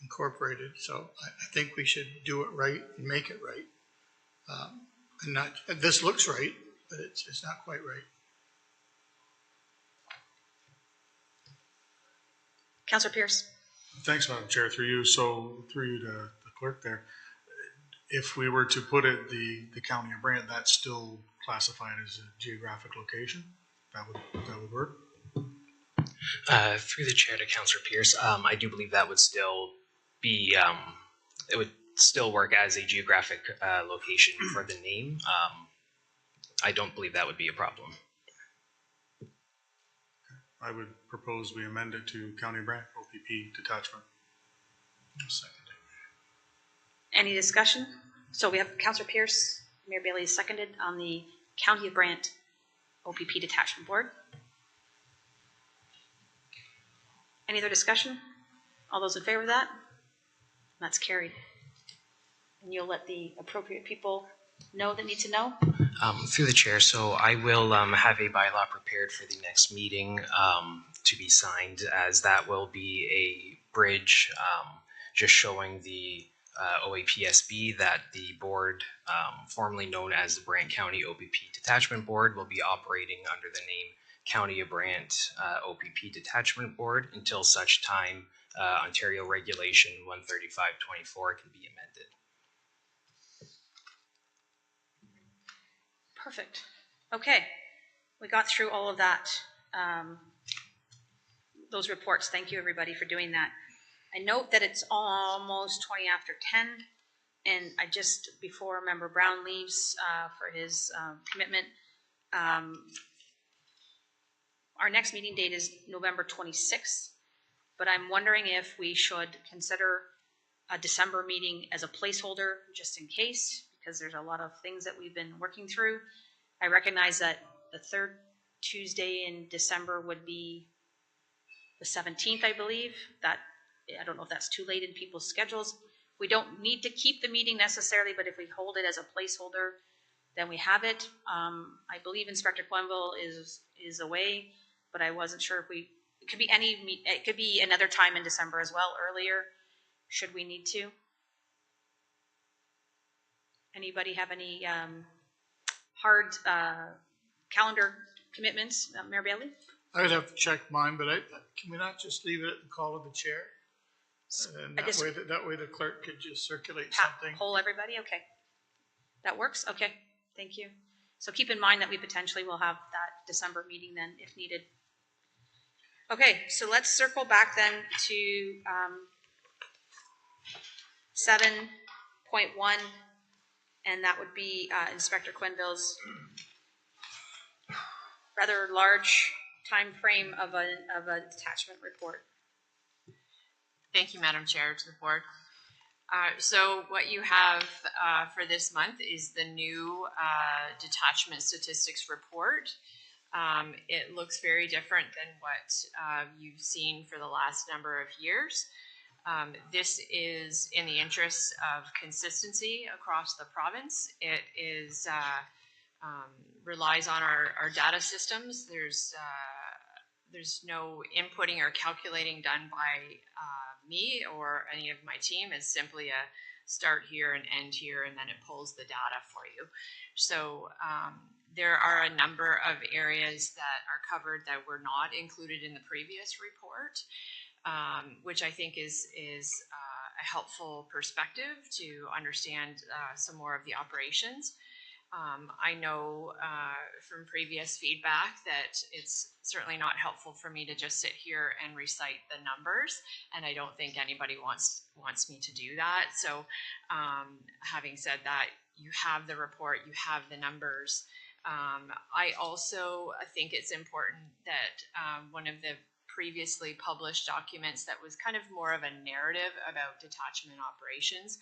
incorporated. So I think we should do it right and make it right. And not, this looks right, but it's not quite right. Councillor Pierce. Thanks, Madam Chair, through you. So through you to the clerk there, if we were to put it the county of Brant, that's still classified as a geographic location? That would work? Through the chair to Councillor Pierce, I do believe that would still be, it would still work as a geographic location for the name. I don't believe that would be a problem. I would propose we amend it to County Brant OPP Detachment. Second. Any discussion? So we have Councillor Pierce, Mayor Bailey is seconded on the County of Brant OPP Detachment Board. Any other discussion? All those in favor of that? That's carried. And you'll let the appropriate people know that need to know? Through the chair, so I will have a bylaw prepared for the next meeting to be signed, as that will be a bridge just showing the OAPSB that the board, formerly known as the Brant County OPP Detachment Board, will be operating under the name County of Brant OPP Detachment Board until such time Ontario Regulation 13524 can be amended. Perfect. Okay, we got through all of that, those reports. Thank you, everybody, for doing that. I note that it's almost 20 after 10. And I just, before Member Brown leaves for his commitment, our next meeting date is November 26th, but I'm wondering if we should consider a December meeting as a placeholder just in case, because there's a lot of things that we've been working through. I recognize that the third Tuesday in December would be the 17th, I believe. That, I don't know if that's too late in people's schedules. We don't need to keep the meeting necessarily, but if we hold it as a placeholder, then we have it. I believe Inspector Quenville is away, but I wasn't sure if we, it could be it could be another time in December as well, earlier, should we need to. Anybody have any hard calendar commitments, Mayor Bailey? I would have to check mine, but can we not just leave it at the call of the chair? And that way the clerk could just circulate something. Poll everybody, okay. That works, okay, thank you. So keep in mind that we potentially will have that December meeting then if needed. Okay, so let's circle back then to 7.1, and that would be Inspector Quenville's rather large time frame of a detachment report. Thank you, Madam Chair, to the board. So what you have for this month is the new detachment statistics report. It looks very different than what you've seen for the last number of years. This is in the interest of consistency across the province. It is relies on our data systems. There's no inputting or calculating done by me or any of my team. It's simply a start here and end here, and then it pulls the data for you. So there are a number of areas that are covered that were not included in the previous report, which I think is a helpful perspective to understand some more of the operations. I know from previous feedback that it's certainly not helpful for me to just sit here and recite the numbers, and I don't think anybody wants me to do that. So having said that, you have the report, you have the numbers. I also think it's important that one of the previously published documents that was kind of more of a narrative about detachment operations,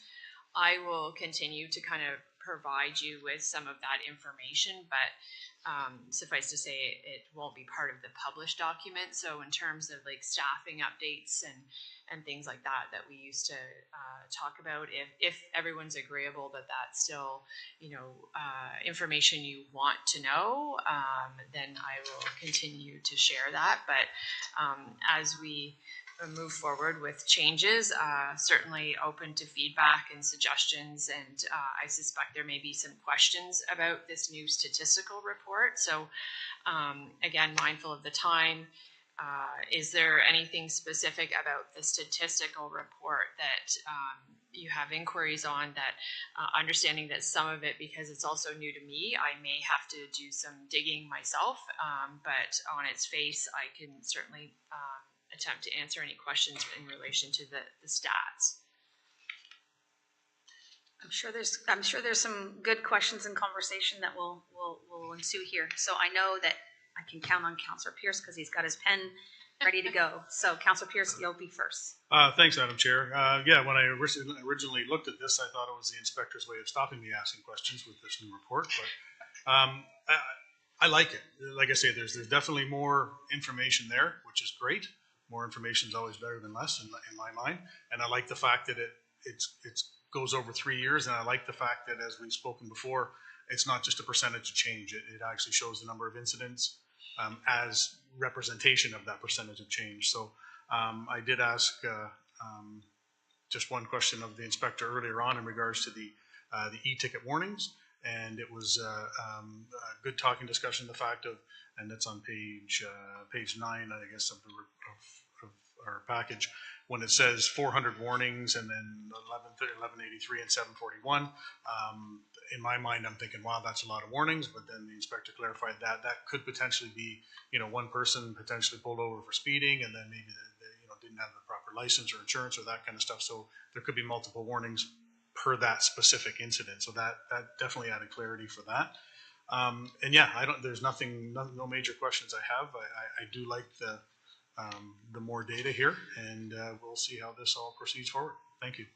I will continue to kind of provide you with some of that information, but suffice to say it won't be part of the published document. So in terms of like staffing updates and things like that we used to talk about, if everyone's agreeable that that's still, you know, information you want to know, then I will continue to share that. But as we move forward with changes, certainly open to feedback and suggestions, and I suspect there may be some questions about this new statistical report. So again, mindful of the time, is there anything specific about the statistical report that you have inquiries on, that understanding that some of it, because it's also new to me, I may have to do some digging myself, but on its face, I can certainly attempt to answer any questions in relation to the stats. I'm sure there's some good questions and conversation that will ensue here. So I know that I can count on Councillor Pierce because he's got his pen ready to go. So Councillor Pierce, you'll be first. Thanks, Madam Chair. Yeah, when I originally looked at this, I thought it was the inspector's way of stopping me asking questions with this new report, but I like it. Like I say, there's definitely more information there, which is great. More information is always better than less in my mind. And I like the fact that it goes over 3 years. And I like the fact that, as we've spoken before, it's not just a percentage of change. It actually shows the number of incidents as representation of that percentage of change. So I did ask just one question of the inspector earlier on in regards to the e-ticket warnings. And it was a good talking discussion, the fact of, and that's on page 9, I guess, of our package, when it says 400 warnings and then 1183 and 741. In my mind, I'm thinking, wow, that's a lot of warnings. But then the inspector clarified that could potentially be, you know, one person potentially pulled over for speeding, and then maybe they didn't have the proper license or insurance or that kind of stuff. So there could be multiple warnings per that specific incident. So that definitely added clarity for that. And yeah, there's no major questions I have. I do like the more data here, and we'll see how this all proceeds forward. Thank you.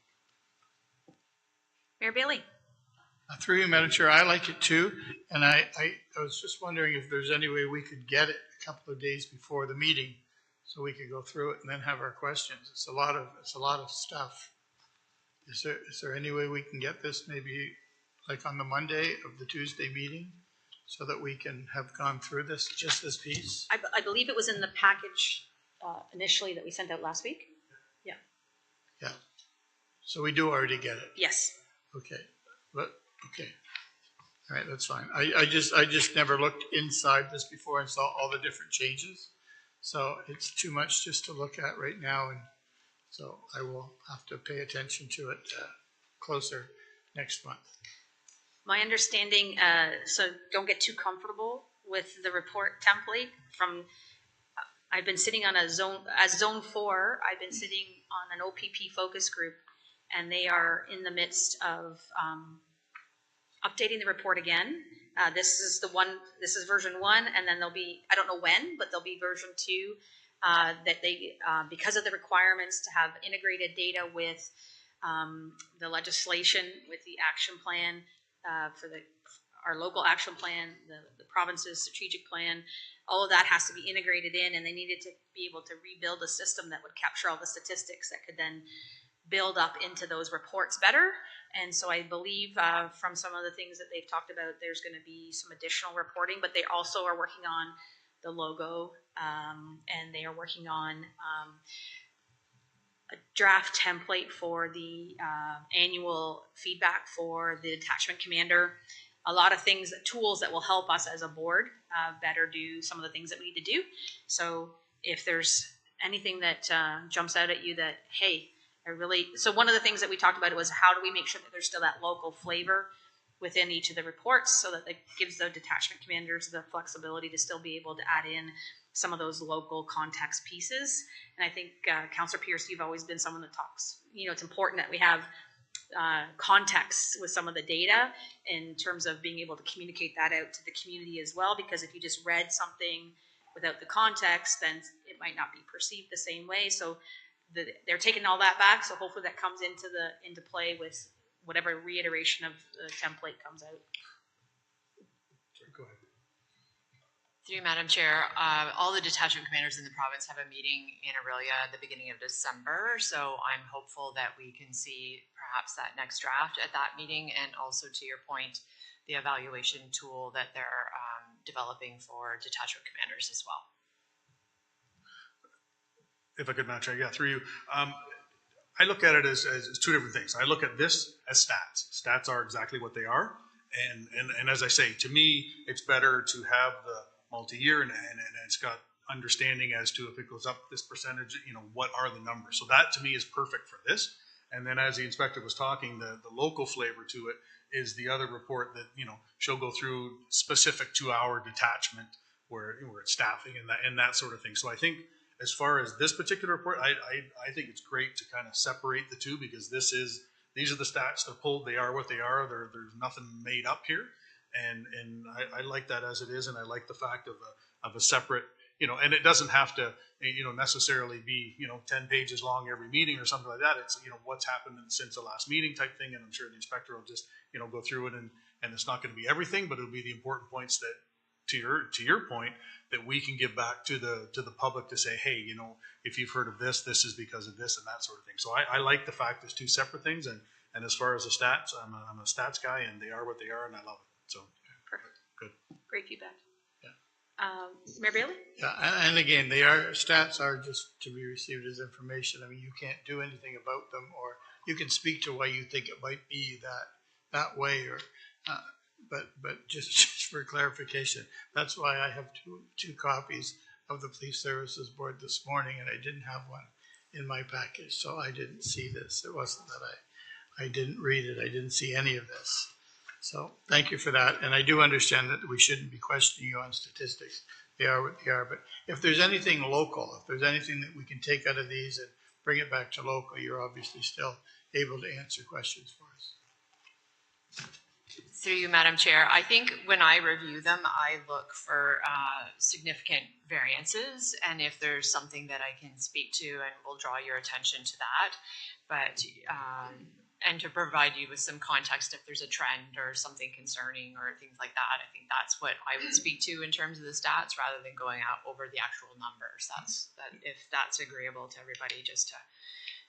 Mayor Bailey. Through you, Madam Chair, I like it too. And I was just wondering if there's any way we could get it a couple of days before the meeting so we could go through it and then have our questions. It's a lot of stuff. Is there any way we can get this maybe like on the Monday of the Tuesday meeting so that we can have gone through this piece? I believe it was in the package initially that we sent out last week. Yeah. Yeah. So we do already get it. Yes. Okay. Okay. All right, that's fine. I just never looked inside this before and saw all the different changes. So it's too much just to look at right now. And so I will have to pay attention to it closer next month. My understanding, so don't get too comfortable with the report template from, I've been sitting on as zone 4, I've been sitting on an OPP focus group, and they are in the midst of updating the report again. This is version 1, and then there'll be, I don't know when, but there'll be version 2 that they, because of the requirements to have integrated data with the legislation, with the action plan for our local action plan, the province's strategic plan, all of that has to be integrated in, and they needed to be able to rebuild a system that would capture all the statistics that could then build up into those reports better. And so I believe from some of the things that they've talked about, there's going to be some additional reporting, but they also are working on the logo, and they are working on a draft template for the annual feedback for the detachment commander. A lot of things, tools that will help us as a board better do some of the things that we need to do. So if there's anything that jumps out at you that, hey, so one of the things that we talked about was how do we make sure that there's still that local flavor within each of the reports so that it gives the detachment commanders the flexibility to still be able to add in some of those local context pieces. And I think, Councillor Pierce, you've always been someone that talks, it's important that we have context with some of the data in terms of being able to communicate that out to the community as well, because if you just read something without the context, then it might not be perceived the same way. So they're taking all that back, so hopefully that comes into play with whatever reiteration of the template comes out. Sorry, go ahead. Through you, Madam Chair, all the detachment commanders in the province have a meeting in Aurelia at the beginning of December, so I'm hopeful that we can see perhaps that next draft at that meeting, and also to your point, the evaluation tool that they're developing for detachment commanders as well. If I could, Madam Chair, through you. I look at it as two different things. I look at this as stats. Stats are exactly what they are. And as I say, to me, it's better to have the multi-year and it's got understanding as to if it goes up this percentage, what are the numbers. So that to me is perfect for this. And then as the inspector was talking, the local flavor to it is the other report that, she'll go through specific to our detachment where it's staffing and that sort of thing. So I think, as far as this particular report, I think it's great to kind of separate the two, because these are the stats. They're pulled. They are what they are. There's nothing made up here, and I like that as it is, and I like the fact of a separate, and it doesn't have to, necessarily be 10 pages long every meeting or something like that. It's what's happened since the last meeting type thing, and I'm sure the inspector will just go through it, and it's not going to be everything, but it'll be the important points that, to your point, that we can give back to the public to say, hey, if you've heard of this, this is because of this and that sort of thing. So I like the fact there's two separate things, and as far as the stats, I'm a stats guy, and they are what they are, and I love it. So Perfect. Good. Great feedback. Yeah. Mayor Bailey? Yeah, and again, stats are just to be received as information. I mean, you can't do anything about them, or you can speak to why you think it might be that way, or but just for clarification, that's why I have two copies of the Police Services Board this morning, and I didn't have one in my package, so I didn't see this. It wasn't that I didn't read it. I didn't see any of this. So thank you for that, and I do understand that we shouldn't be questioning you on statistics. They are what they are, but if there's anything local, if there's anything that we can take out of these and bring it back to local, you're obviously still able to answer questions for us. Through you, Madam Chair, I think when I review them, I look for significant variances, and if there's something that I can speak to, and will draw your attention to that. But and to provide you with some context if there's a trend or something concerning or things like that. I think that's what I would speak to in terms of the stats, rather than going out over the actual numbers. If that's agreeable to everybody, just to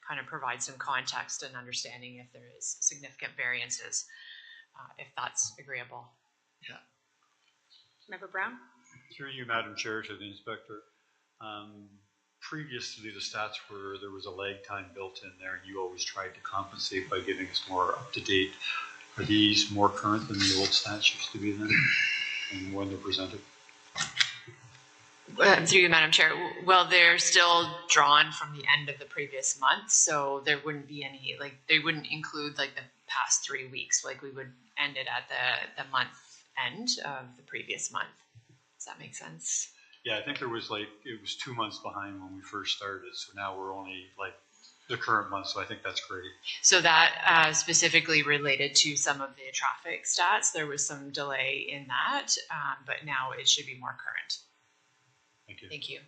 kind of provide some context and understanding if there is significant variances. If that's agreeable. Yeah. Member Brown? Through you, Madam Chair, to the Inspector. Previously, the stats were there was a lag time built in there. You always tried to compensate by giving us more up to date. Are these more current than the old stats used to be then, and when they're presented? Through you, Madam Chair. Well, they're still drawn from the end of the previous month, so there wouldn't be any, like, they wouldn't include like the past 3 weeks. Like, we would end it at the month end of the previous month. Does that make sense? Yeah, I think there was it was 2 months behind when we first started, so now we're only like the current month, so I think that's great. So that specifically related to some of the traffic stats. There was some delay in that, but now it should be more current. Thank you. Thank you.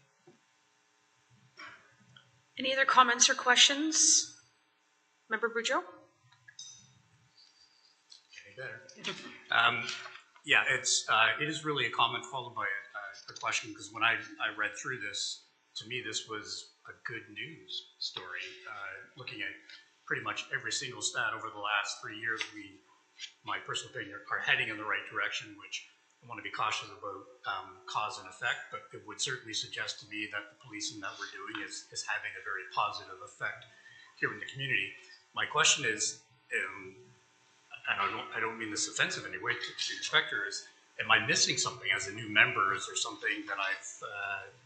Any other comments or questions? Member Boudreau? Any better? Yeah, it is really a comment followed by a question, because when I read through this, to me this was a good news story. Looking at pretty much every single stat over the last 3 years, my personal opinion, are heading in the right direction, which I want to be cautious about cause and effect, but it would certainly suggest to me that the policing that we're doing is having a very positive effect here in the community. My question is, and I don't mean this offensive in any way to the inspector, is, am I missing something as a new member? Is there something that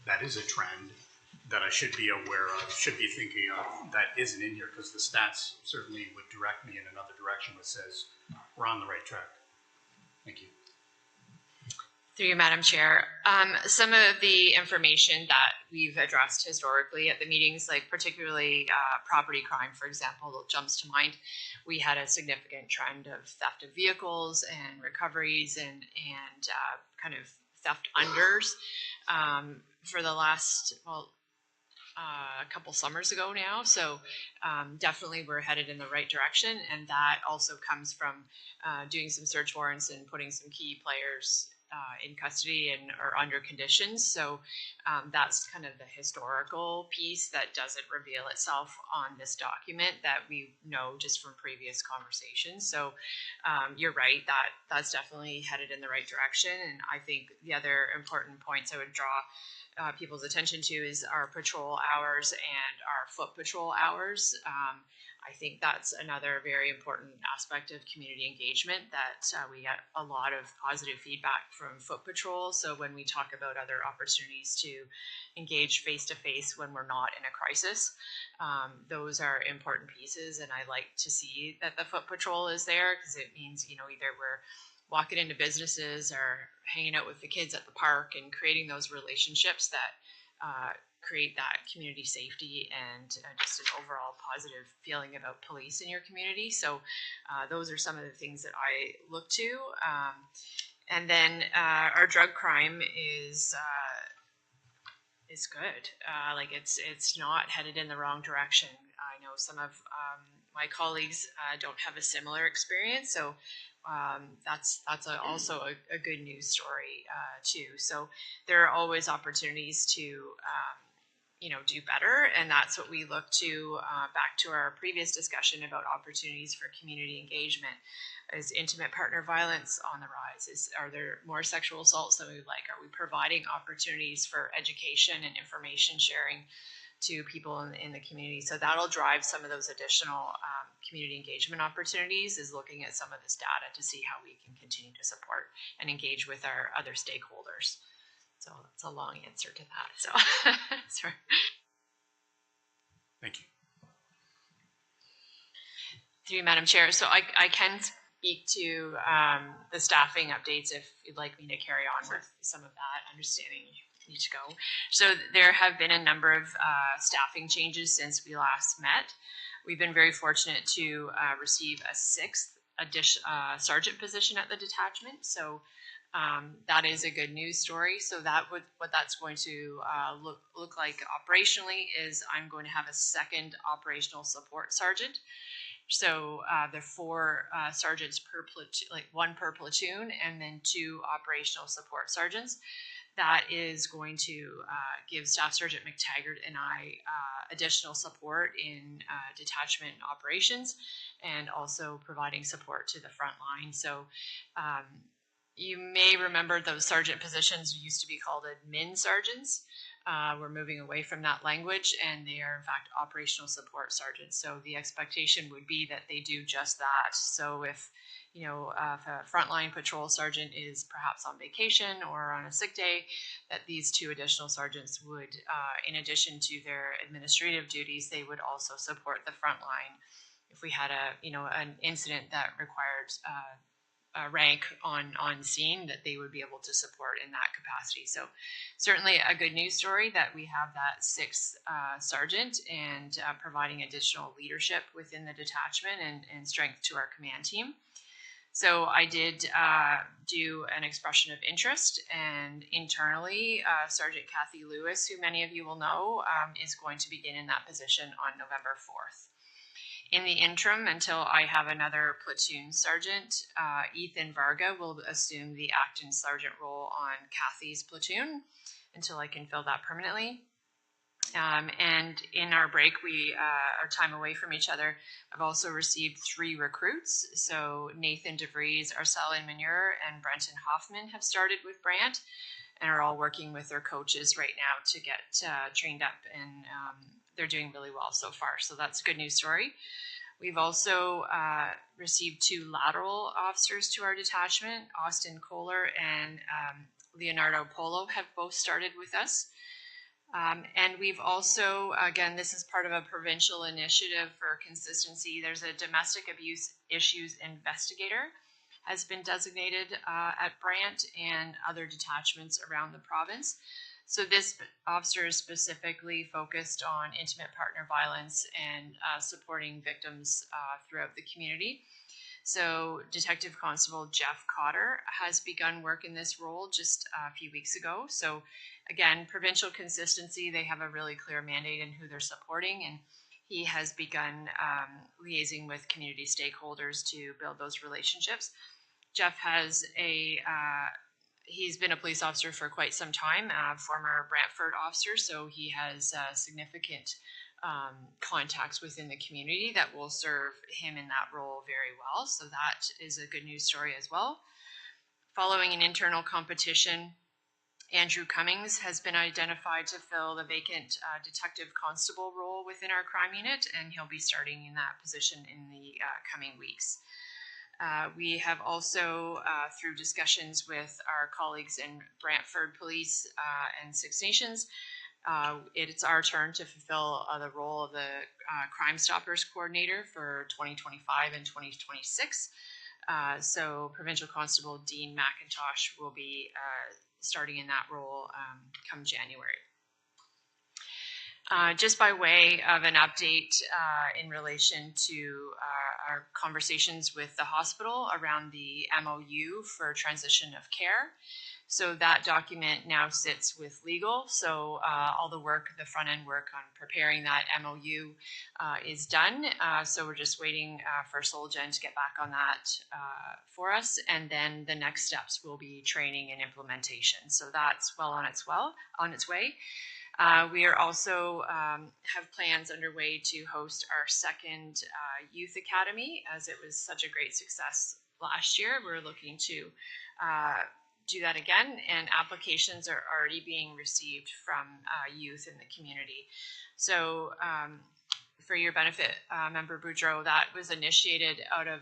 that is a trend that I should be aware of, should be thinking of, that isn't in here? Because the stats certainly would direct me in another direction that says we're on the right track. Thank you. Through you, Madam Chair. Some of the information that we've addressed historically at the meetings, like particularly property crime, for example, jumps to mind. We had a significant trend of theft of vehicles and recoveries and kind of theft unders for the last, a couple summers ago now. So definitely we're headed in the right direction, and that also comes from doing some search warrants and putting some key players in custody and or under conditions. So that's kind of the historical piece that doesn't reveal itself on this document that we know just from previous conversations. So you're right, that's definitely headed in the right direction. And I think the other important points I would draw people's attention to is our patrol hours and our foot patrol hours. I think that's another very important aspect of community engagement, that we get a lot of positive feedback from foot patrol. So when we talk about other opportunities to engage face-to-face when we're not in a crisis, those are important pieces. And I like to see that the foot patrol is there, because it means, either we're walking into businesses or hanging out with the kids at the park and creating those relationships that create that community safety and just an overall positive feeling about police in your community. So those are some of the things that I look to. And then our drug crime is good. It's not headed in the wrong direction. I know some of my colleagues don't have a similar experience, so that's also a good news story too. So there are always opportunities to do better, and that's what we look to. Back to our previous discussion about opportunities for community engagement. Is intimate partner violence on the rise? Are there more sexual assaults than we would like? Are we providing opportunities for education and information sharing to people in the community? So that'll drive some of those additional community engagement opportunities, is looking at some of this data to see how we can continue to support and engage with our other stakeholders. So that's a long answer to that. So sorry. Thank you. Through you, Madam Chair. So I can speak to the staffing updates if you'd like me to carry on with some of that, understanding you need to go. So there have been a number of staffing changes since we last met. We've been very fortunate to receive a 6th sergeant position at the detachment. So that is a good news story. So what that's going to look like operationally is I'm going to have a 2nd operational support sergeant. So there are 4 sergeants per platoon, like 1 per platoon, and then 2 operational support sergeants. That is going to give Staff Sergeant McTaggart and I additional support in detachment operations, and also providing support to the front line. So you may remember those sergeant positions used to be called admin sergeants. We're moving away from that language, and they are in fact operational support sergeants. So the expectation would be that they do just that. So if if a frontline patrol sergeant is perhaps on vacation or on a sick day, that these 2 additional sergeants would, in addition to their administrative duties, they would also support the front line. If we had an incident that required rank on scene, that they would be able to support in that capacity. So certainly a good news story that we have that 6th sergeant, and providing additional leadership within the detachment and strength to our command team. So I did do an expression of interest, and internally Sergeant Kathy Lewis, who many of you will know, is going to begin in that position on November 4th. In the interim, until I have another platoon sergeant, Ethan Varga will assume the acting sergeant role on Kathy's platoon until I can fill that permanently. And in our break, our time away from each other, I've also received 3 recruits. So Nathan DeVries, Arcelian Manure, and Brenton Hoffman have started with Brant, and are all working with their coaches right now to get trained up, and they're doing really well so far. So that's a good news story. We've also received 2 lateral officers to our detachment. Austin Kohler and Leonardo Polo have both started with us. And we've also, again, this is part of a provincial initiative for consistency. There's a domestic abuse issues investigator has been designated at Brant and other detachments around the province. So this officer is specifically focused on intimate partner violence and supporting victims throughout the community. So Detective Constable Jeff Cotter has begun work in this role just a few weeks ago. So again, provincial consistency, they have a really clear mandate in who they're supporting, and he has begun liaising with community stakeholders to build those relationships. Jeff has he's been a police officer for quite some time, former Brantford officer, so he has significant contacts within the community that will serve him in that role very well. So that is a good news story as well. Following an internal competition, Andrew Cummings has been identified to fill the vacant detective constable role within our crime unit, and he'll be starting in that position in the coming weeks. We have also, through discussions with our colleagues in Brantford Police and Six Nations, it's our turn to fulfill the role of the Crime Stoppers Coordinator for 2025 and 2026. So Provincial Constable Dean McIntosh will be starting in that role come January. Just by way of an update in relation to our conversations with the hospital around the MOU for transition of care. So that document now sits with legal. So all the work, the front end work on preparing that MOU is done. So we're just waiting for Solgen to get back on that for us. And then the next steps will be training and implementation. So that's well on its way. We are also have plans underway to host our second youth academy, as it was such a great success last year. We're looking to do that again, and applications are already being received from youth in the community. So for your benefit, Member Boudreau, that was initiated out of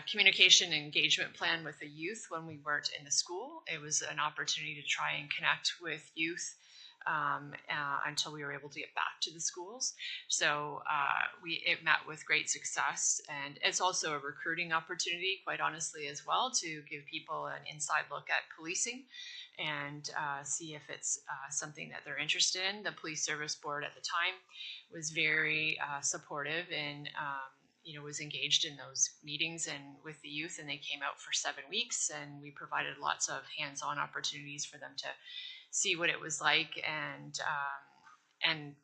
communication engagement plan with the youth when we weren't in the school. It was an opportunity to try and connect with youth until we were able to get back to the schools. So it met with great success, and it's also a recruiting opportunity, quite honestly, as well, to give people an inside look at policing and see if it's something that they're interested in. The Police Service Board at the time was very supportive and was engaged in those meetings and with the youth, and they came out for 7 weeks, and we provided lots of hands-on opportunities for them to see what it was like, and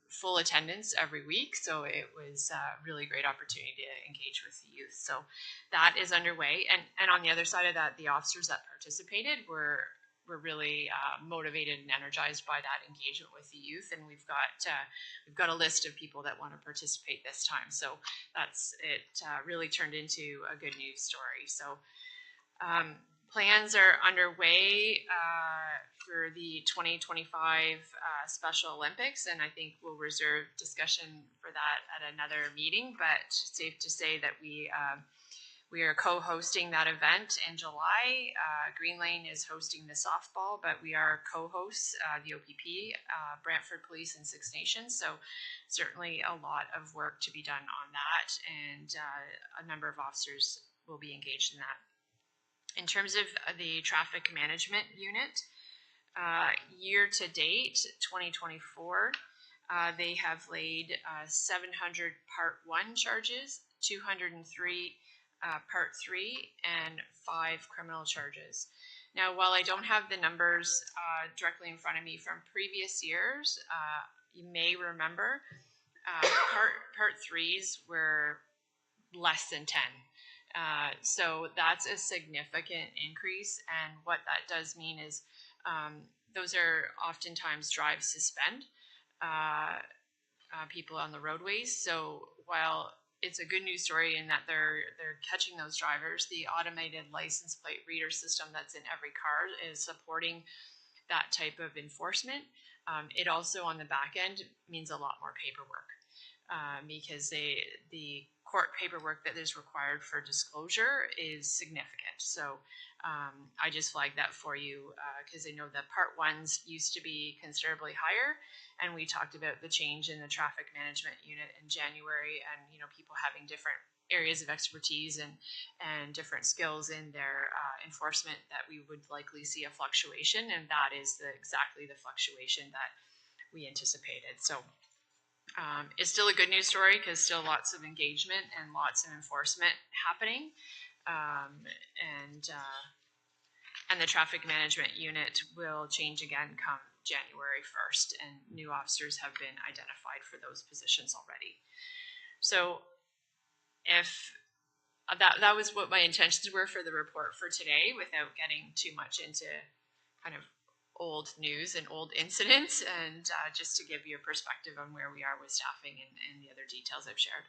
full attendance every week. So it was a really great opportunity to engage with the youth. So that is underway. And on the other side of that, the officers that participated were really motivated and energized by that engagement with the youth. And we've got a list of people that want to participate this time. So it really turned into a good news story. So plans are underway for the 2025 Special Olympics, and I think we'll reserve discussion for that at another meeting, but it's safe to say that we are co-hosting that event in July. Green Lane is hosting the softball, but we are co-hosts, the OPP, Brantford Police, and Six Nations, so certainly a lot of work to be done on that, and a number of officers will be engaged in that. In terms of the traffic management unit, year to date, 2024, they have laid 700 Part 1 charges, 203 Part 3, and 5 criminal charges. Now, while I don't have the numbers directly in front of me from previous years, you may remember Part 3s were less than 10. So that's a significant increase, and what that does mean is those are oftentimes drive suspend people on the roadways. So while it's a good news story in that they're catching those drivers, the automated license plate reader system that's in every car is supporting that type of enforcement. It also on the back end means a lot more paperwork because the court paperwork that is required for disclosure is significant. So I just flagged that for you because I know that Part 1s used to be considerably higher, and we talked about the change in the traffic management unit in January, and people having different areas of expertise and different skills in their enforcement, that we would likely see a fluctuation, and that is exactly the fluctuation that we anticipated. So it's still a good news story because still lots of engagement and lots of enforcement happening, and the traffic management unit will change again come January 1st, and new officers have been identified for those positions already. So if that was what my intentions were for the report for today, without getting too much into kind of old news and old incidents, and just to give you a perspective on where we are with staffing and the other details I've shared.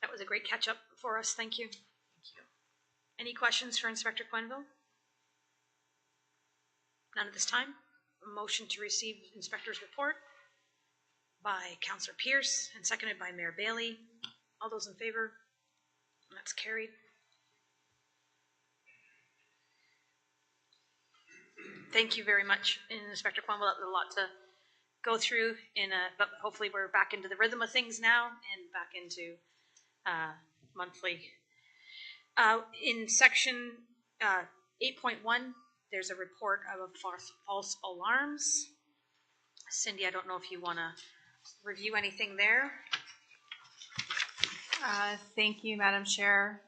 That was a great catch up for us. Thank you. Thank you. Any questions for Inspector Quenneville? None at this time. A motion to receive Inspector's report by Councillor Pierce and seconded by Mayor Bailey. All those in favor? That's carried. Thank you very much, Inspector Quenneville. That was a lot to go through, but hopefully we're back into the rhythm of things now and back into monthly. In section 8.1, there's a report of false alarms. Cindy, I don't know if you want to review anything there. Thank you, Madam Chair.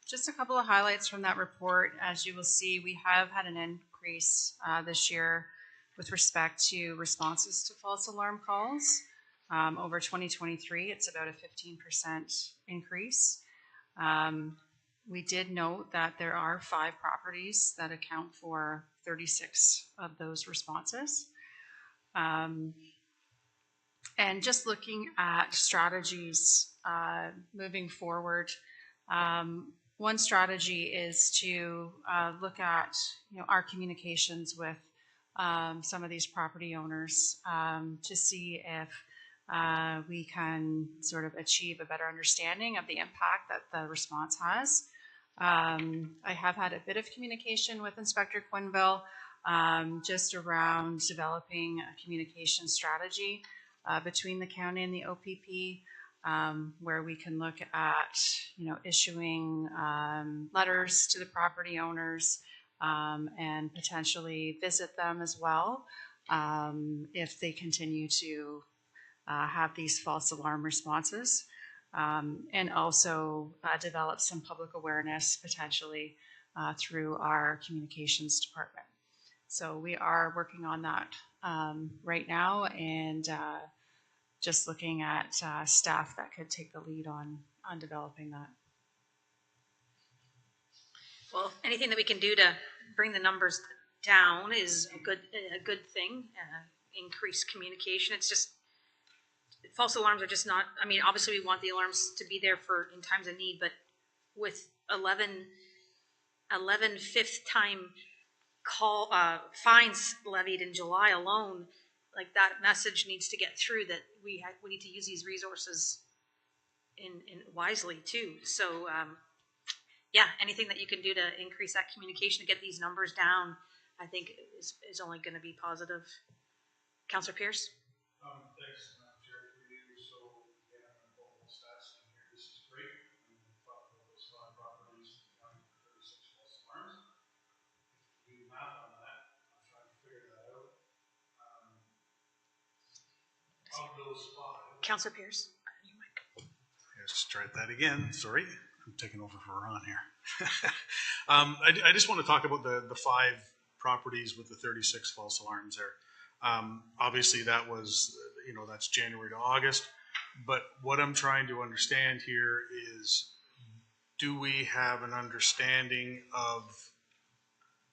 Just a couple of highlights from that report. As you will see, we have had an increase this year with respect to responses to false alarm calls. Over 2023, it's about a 15% increase. We did note that there are 5 properties that account for 36 of those responses. And just looking at strategies moving forward, one strategy is to look at our communications with some of these property owners to see if we can sort of achieve a better understanding of the impact that the response has. I have had a bit of communication with Inspector Quenneville just around developing a communication strategy between the county and the OPP, where we can look at, issuing letters to the property owners and potentially visit them as well if they continue to have these false alarm responses, and also develop some public awareness potentially through our communications department. So we are working on that right now, and just looking at staff that could take the lead on developing that. Well, anything that we can do to bring the numbers down is a good thing. Increase communication. It's just false alarms are just not. I mean, obviously we want the alarms to be there for in times of need, but with 11 fifth time call fines levied in July alone, like that message needs to get through that we need to use these resources in wisely too. So yeah, anything that you can do to increase that communication to get these numbers down, I think is only going to be positive. Councillor Pierce. Thanks, Chair, for you. So again, I'm going to pull the stats in here. This is great. I'm going to talk about those 5 properties accounting for 36 false alarms. If you do math on that, I'm trying to figure that out. Of those 5, Councillor Pierce. let's try that again. Sorry, I'm taking over for Ron here. I just want to talk about the 5 properties with the 36 false alarms there. Obviously that was, that's January to August, but what I'm trying to understand here is, do we have an understanding of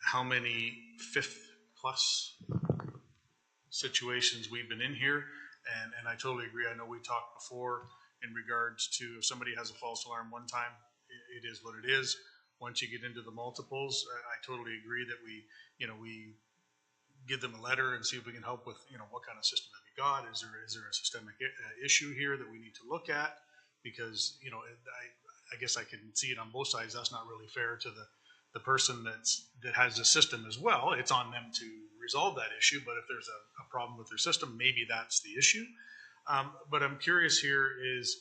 how many 5th plus situations we've been in here? And I totally agree. I know we talked before in regards to if somebody has a false alarm one time, it is what it is. Once you get into the multiples, I totally agree that we give them a letter and see if we can help with, what kind of system have you got? Is there a systemic issue here that we need to look at? Because, I guess I can see it on both sides. That's not really fair to the person that has the system as well. It's on them to resolve that issue. But if there's a problem with their system, maybe that's the issue. But I'm curious here is,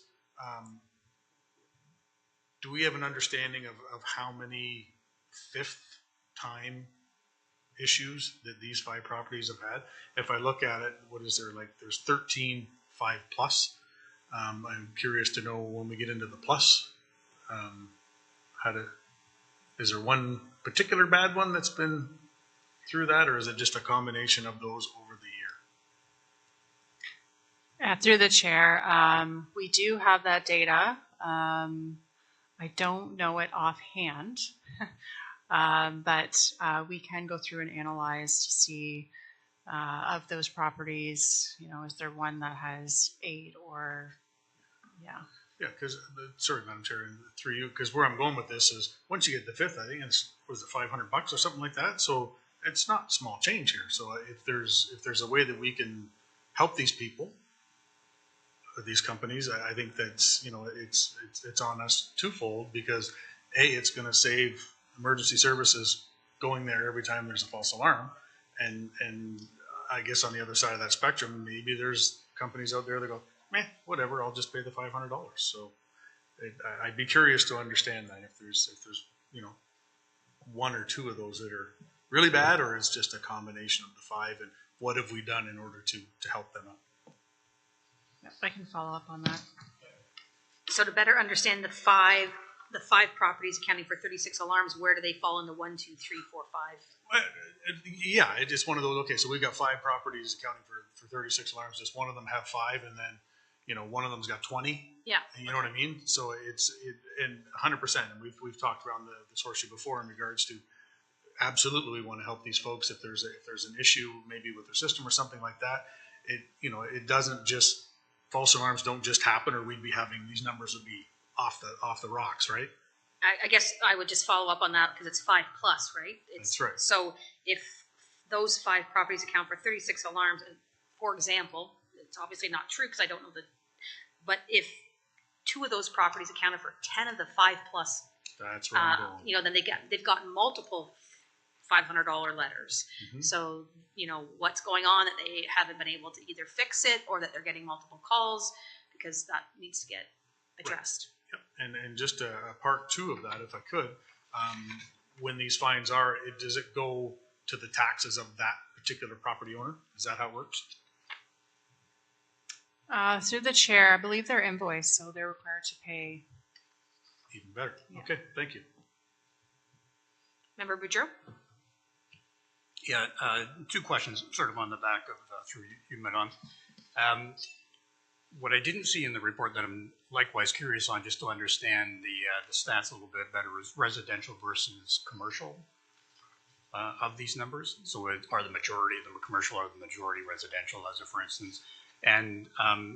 do we have an understanding of how many 5th time issues that these 5 properties have had? If I look at it, what is there, there's 13 5 plus. I'm curious to know when we get into the plus, is there one particular bad one that's been through that, or is it just a combination of those over the year? Through the chair, we do have that data. I don't know it offhand. But we can go through and analyze to see of those properties, is there one that has 8 or, yeah. Yeah, because, sorry, Madam Chair, through you, because where I'm going with this is, once you get the 5th, I think it's, was it $500 or something like that? So it's not small change here. So if there's a way that we can help these people, these companies, I think that's, it's on us twofold, because A, it's going to save emergency services going there every time there's a false alarm, and I guess on the other side of that spectrum, maybe there's companies out there that go, whatever, I'll just pay the $500. So I'd be curious to understand that if there's 1 or 2 of those that are really bad, or it's just a combination of the 5, and what have we done in order to help them out? Yep, I can follow up on that. So to better understand the 5 properties accounting for 36 alarms, where do they fall in the 1, 2, 3, 4, 5? Yeah, it's one of those. Okay, so we've got 5 properties accounting for 36 alarms. Just one of them have 5, and then one of them's got 20. Yeah, and you know what I mean. So and 100%. And we've talked around this horseshoe before in regards to, absolutely we want to help these folks if there's an issue maybe with their system or something like that. It doesn't just, false alarms don't just happen, or we'd be having these numbers would be off the rocks, right? I guess I would just follow up on that because it's 5 plus, right? That's right. So if those 5 properties account for 36 alarms, and for example, it's obviously not true because I don't know but if 2 of those properties accounted for 10 of the 5 plus, that's where I'm going. then they've gotten multiple $500 letters. Mhm. So, you know, what's going on that they haven't been able to either fix it or that they're getting multiple calls, because that needs to get addressed. Yep. And just a part two of that, if I could, when these fines are, does it go to the taxes of that particular property owner? Is that how it works? Through the chair, I believe they're invoiced, so they're required to pay. Even better. Yeah. Okay, thank you. Member Boudreau? Yeah, two questions sort of on the back of through you, Madam. What I didn't see in the report that I'm likewise curious on, just to understand the stats a little bit better, is residential versus commercial of these numbers. So are the majority of them commercial, or the majority residential, as a for instance? And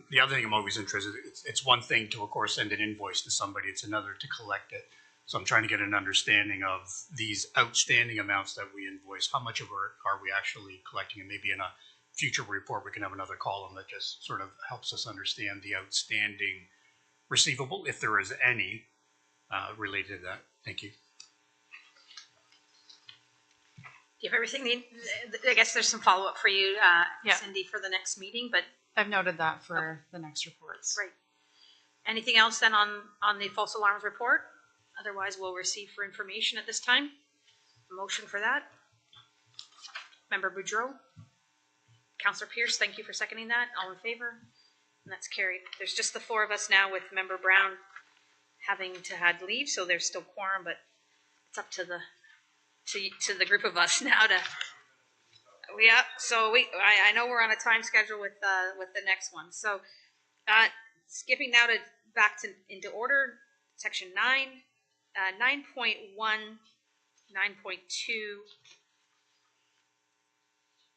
the other thing I'm always interested in, it's one thing to, of course, send an invoice to somebody, it's another to collect it. So I'm trying to get an understanding of these outstanding amounts that we invoice. How much of it are we actually collecting? And maybe in a future report, we can have another column that just sort of helps us understand the outstanding receivable, if there is any, related to that. Thank you. Do you have everything? I guess there's some follow-up for you, Yeah. Cindy, for the next meeting, but I've noted that for the next reports. great. Anything else then on the false alarms report? Otherwise, we'll receive for information at this time. A motion for that. Member Boudreau? Councillor Pierce, thank you for seconding that. All in favor? And that's carried. There's just the four of us now, with Member Brown having to had leave, so there's still quorum, but it's up to the group of us now to. Yeah, so I know we're on a time schedule with the next one. So skipping now to back to into order, section 9, 9.1, 9.2.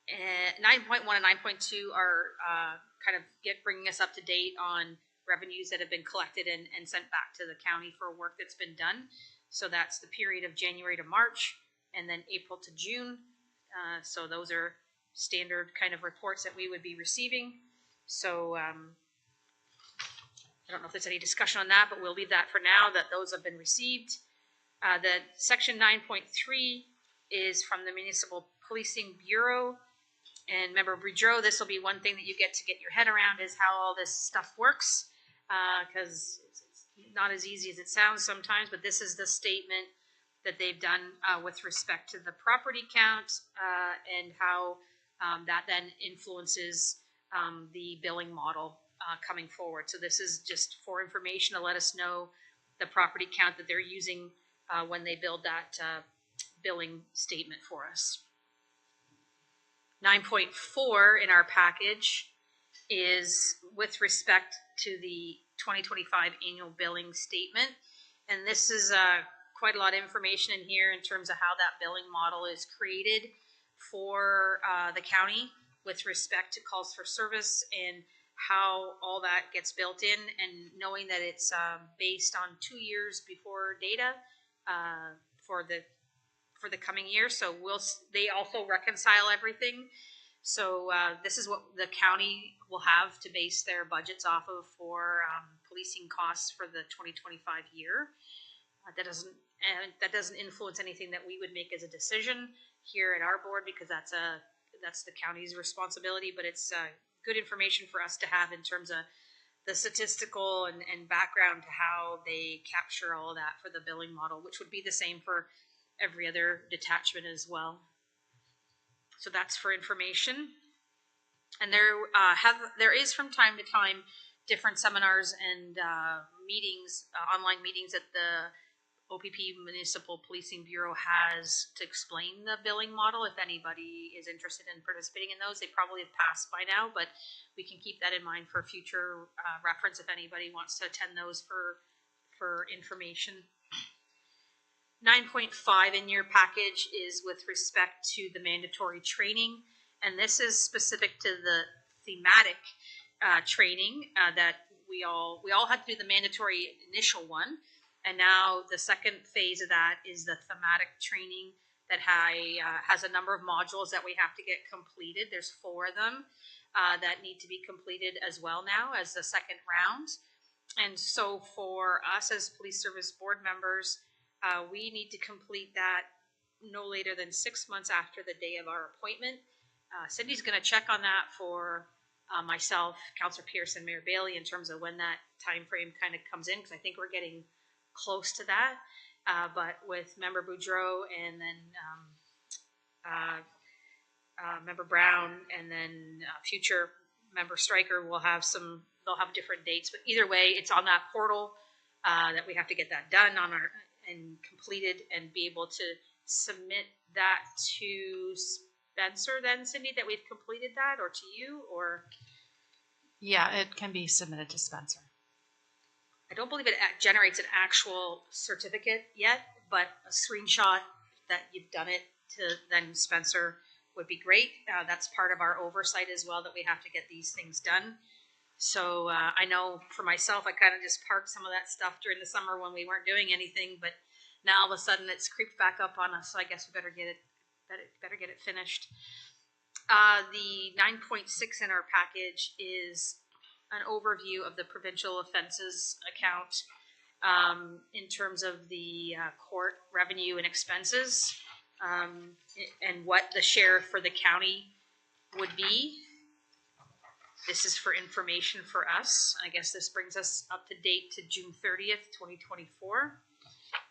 9.1 and 9.2 are kind of bringing us up to date on revenues that have been collected and sent back to the county for work that's been done. So that's the period of January to March, and then April to June. So those are standard kind of reports that we would be receiving. So I don't know if there's any discussion on that, but we'll leave that for now, that those have been received. The section 9.3 is from the Municipal Policing Bureau. And Member Boudreau, this will be one thing that you get to get your head around, is how all this stuff works, because it's not as easy as it sounds sometimes, but this is the statement that they've done with respect to the property count and how that then influences the billing model coming forward. So this is just for information to let us know the property count that they're using when they build that billing statement for us. 9.4 in our package is with respect to the 2025 annual billing statement. And this is quite a lot of information in here in terms of how that billing model is created for the county with respect to calls for service and how all that gets built in, and knowing that it's based on 2 years before data for the coming year. So they also reconcile everything. So this is what the county will have to base their budgets off of for policing costs for the 2025 year. That doesn't influence anything that we would make as a decision here at our board, because that's the county's responsibility. But it's good information for us to have in terms of the statistical and background to how they capture all of that for the billing model, which would be the same for every other detachment as well. So that's for information. And there is from time to time different seminars and meetings, online meetings that the OPP Municipal Policing Bureau has to explain the billing model. If anybody is interested in participating in those, they probably have passed by now, but we can keep that in mind for future reference if anybody wants to attend those for information. 9.5 in your package is with respect to the mandatory training, and this is specific to the thematic training that we all had to do the mandatory initial one, and now the second phase of that is the thematic training that has a number of modules that we have to get completed. There's 4 of them that need to be completed as well now as the second round. And so for us as police service board members, we need to complete that no later than 6 months after the day of our appointment. Cindy's going to check on that for myself, Councillor Pierce, and Mayor Bailey in terms of when that time frame kind of comes in, because I think we're getting close to that. But with Member Boudreau and then Member Brown and then future Member Stryker will have they'll have different dates. But either way, it's on that portal that we have to get that done and completed and be able to submit that to Spencer then, Cindy, that we've completed that, or to you, or? Yeah, it can be submitted to Spencer. I don't believe it generates an actual certificate yet, but a screenshot that you've done it to then Spencer would be great. That's part of our oversight as well, that we have to get these things done. So I know for myself, I kind of just parked some of that stuff during the summer when we weren't doing anything, but now all of a sudden it's creeped back up on us. So I guess we better get it finished. The 9.6 in our package is an overview of the provincial offenses account in terms of the court revenue and expenses, and what the share for the county would be. This is for information for us. I guess this brings us up to date to June 30th, 2024.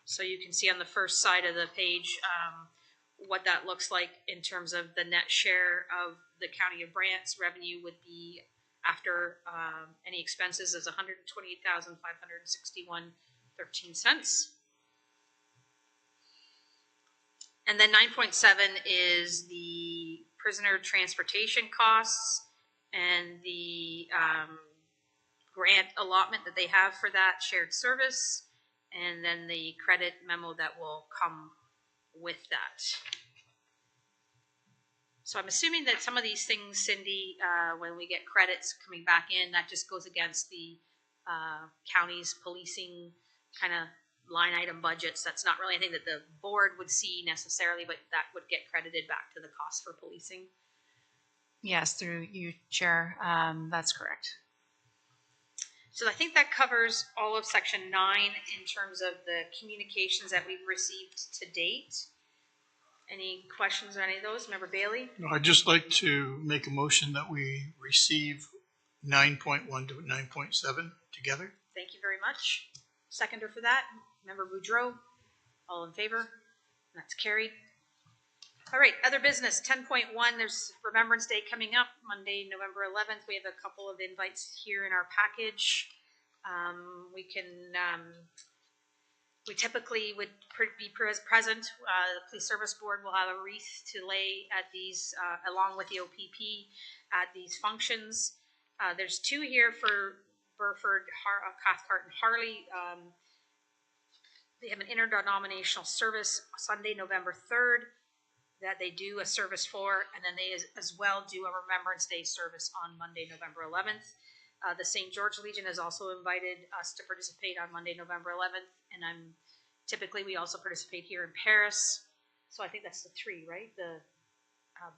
So you can see on the first side of the page what that looks like in terms of the net share of the County of Brant's revenue would be after any expenses is $128,561.13. And then 9.7 is the prisoner transportation costs and the grant allotment that they have for that shared service, and then the credit memo that will come with that. So I'm assuming that some of these things, Cindy, when we get credits coming back in, that just goes against the county's policing kind of line item budgets. That's not really anything that the board would see necessarily, but that would get credited back to the cost for policing. Yes, through you, Chair. That's correct. So I think that covers all of section 9 in terms of the communications that we've received to date. Any questions on any of those? Member Bailey? No, I'd just like to make a motion that we receive 9.1 to 9.7 together. Thank you very much. Seconder for that, Member Boudreau. All in favor? That's carried. All right, other business, 10.1, there's Remembrance Day coming up, Monday, November 11th. We have a couple of invites here in our package. We typically would be present. The Police Service Board will have a wreath to lay at these, along with the OPP at these functions. There's two here for Burford, Cathcart, and Harley. They have an interdenominational service Sunday, November 3rd. That they do a service for, and then they as well do a Remembrance Day service on Monday, November 11th. The St. George Legion has also invited us to participate on Monday, November 11th, and typically we also participate here in Paris. So I think that's the three, right? The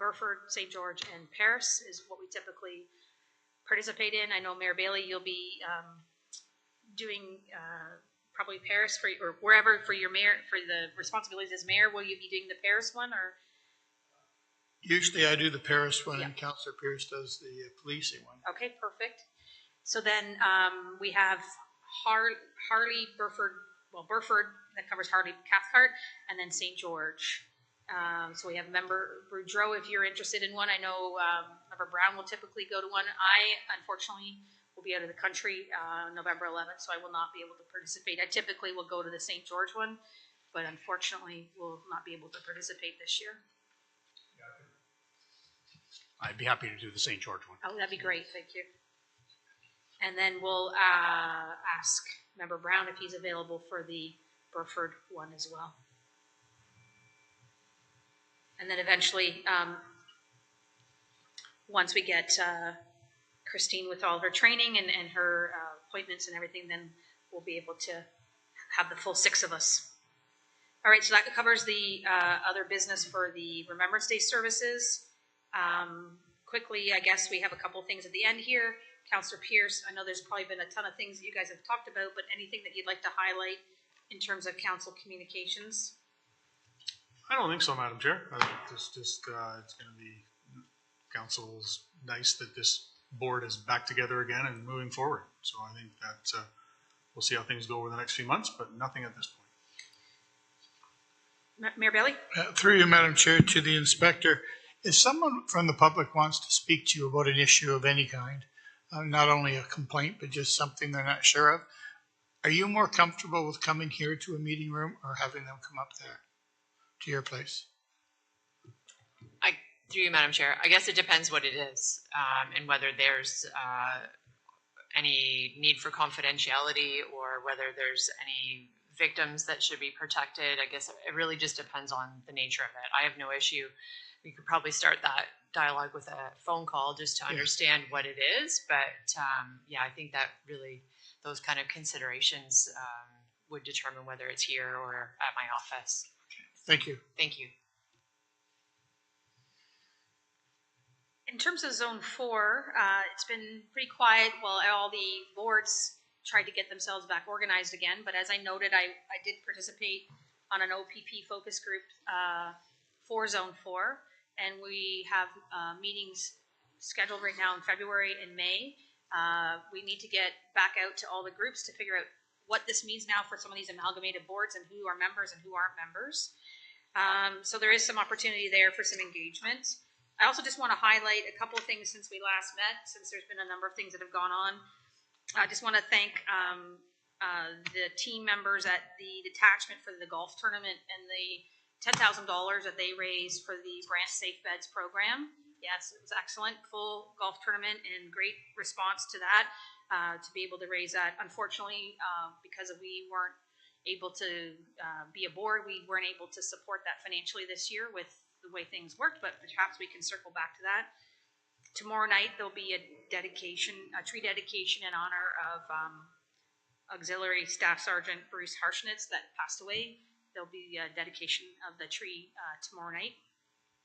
Burford, St. George, and Paris is what we typically participate in. I know Mayor Bailey, you'll be doing probably Paris or wherever for your mayor, for the responsibilities as mayor. Will you be doing the Paris one, or? Usually I do the Paris one, Yeah. and Councillor Pierce does the policing one. Okay, perfect. So then we have Harley, Burford, that covers Harley, Cathcart, and then St. George. So we have Member Boudreau, if you're interested in one. I know Member Brown will typically go to one. I, unfortunately, will be out of the country November 11th, so I will not be able to participate. I typically will go to the St. George one, but unfortunately will not be able to participate this year. I'd be happy to do the St. George one. Oh, that'd be great, thank you. And then we'll ask Member Brown if he's available for the Burford one as well. And then eventually, once we get Christine with all her training and her appointments and everything, then we'll be able to have the full 6 of us. All right, so that covers the other business for the Remembrance Day services. Quickly, I guess we have a couple things at the end here. Councillor Pierce, I know there's probably been a ton of things that you guys have talked about, but anything that you'd like to highlight in terms of council communications? I don't think so, Madam Chair. I think it's going to be council's nice that this board is back together again and moving forward. So I think that we'll see how things go over the next few months, but nothing at this point. Mayor Bailey? Through you, Madam Chair, to the inspector, if someone from the public wants to speak to you about an issue of any kind, not only a complaint, but just something they're not sure of, are you more comfortable with coming here to a meeting room or having them come up there to your place? Through you, Madam Chair, I guess it depends what it is, and whether there's any need for confidentiality or whether there's any victims that should be protected. I guess it really just depends on the nature of it. I have no issue. We could probably start that dialogue with a phone call just to understand what it is. But yeah, I think that really those kind of considerations would determine whether it's here or at my office. Thank you. Thank you. In terms of Zone 4, it's been pretty quiet while all the boards tried to get themselves back organized again. But as I noted, I did participate on an OPP focus group for Zone 4. And we have meetings scheduled right now in February and May. We need to get back out to all the groups to figure out what this means now for some of these amalgamated boards and who are members and who aren't members. So there is some opportunity there for some engagement. I also just want to highlight a couple of things since we last met, since there's been a number of things that have gone on. I just want to thank the team members at the Detachment for the golf tournament and the $10,000 that they raised for the Brant Safe Beds program. Yes, it was excellent, full golf tournament, and great response to that, to be able to raise that. Unfortunately, because we weren't able to be a board, we weren't able to support that financially this year with the way things worked, but perhaps we can circle back to that. Tomorrow night, there'll be a tree dedication in honor of Auxiliary Staff Sergeant Bruce Harshnitz that passed away. There'll be a dedication of the tree tomorrow night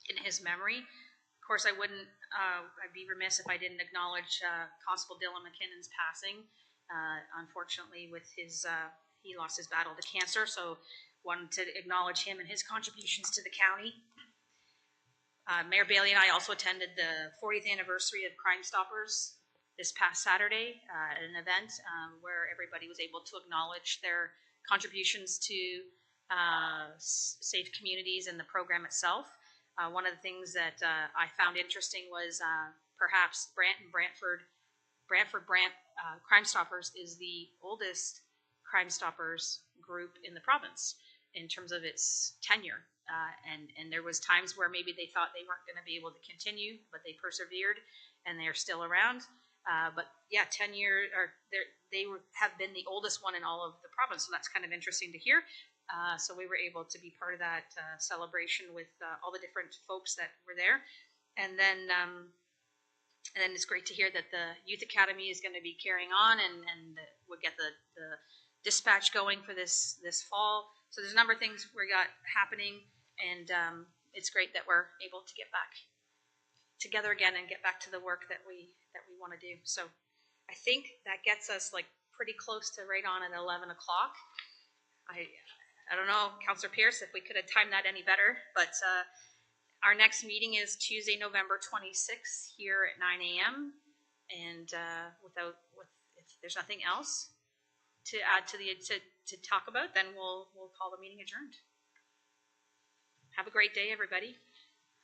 in his memory. Of course, I'd be remiss if I didn't acknowledge Constable Dylan McKinnon's passing. Unfortunately, with he lost his battle to cancer, so wanted to acknowledge him and his contributions to the county. Mayor Bailey and I also attended the 40th anniversary of Crime Stoppers this past Saturday at an event where everybody was able to acknowledge their contributions to safe communities and the program itself. One of the things that I found interesting was perhaps Brant Crime Stoppers is the oldest Crime Stoppers group in the province in terms of its tenure. And there was times where maybe they thought they weren't going to be able to continue, but they persevered and they're still around. But yeah, 10 years, or they have been the oldest one in all of the province, so that's kind of interesting to hear. So we were able to be part of that celebration with all the different folks that were there. And then it's great to hear that the Youth Academy is going to be carrying on and we'll get the dispatch going for this fall. So there's a number of things we got happening, and it's great that we're able to get back together again and get back to the work that we want to do. So I think that gets us like pretty close to right on at 11 o'clock. I don't know, Councillor Pierce, if we could have timed that any better, but our next meeting is Tuesday, November 26th here at 9 a.m. And if there's nothing else to add to talk about, then we'll call the meeting adjourned. Have a great day, everybody.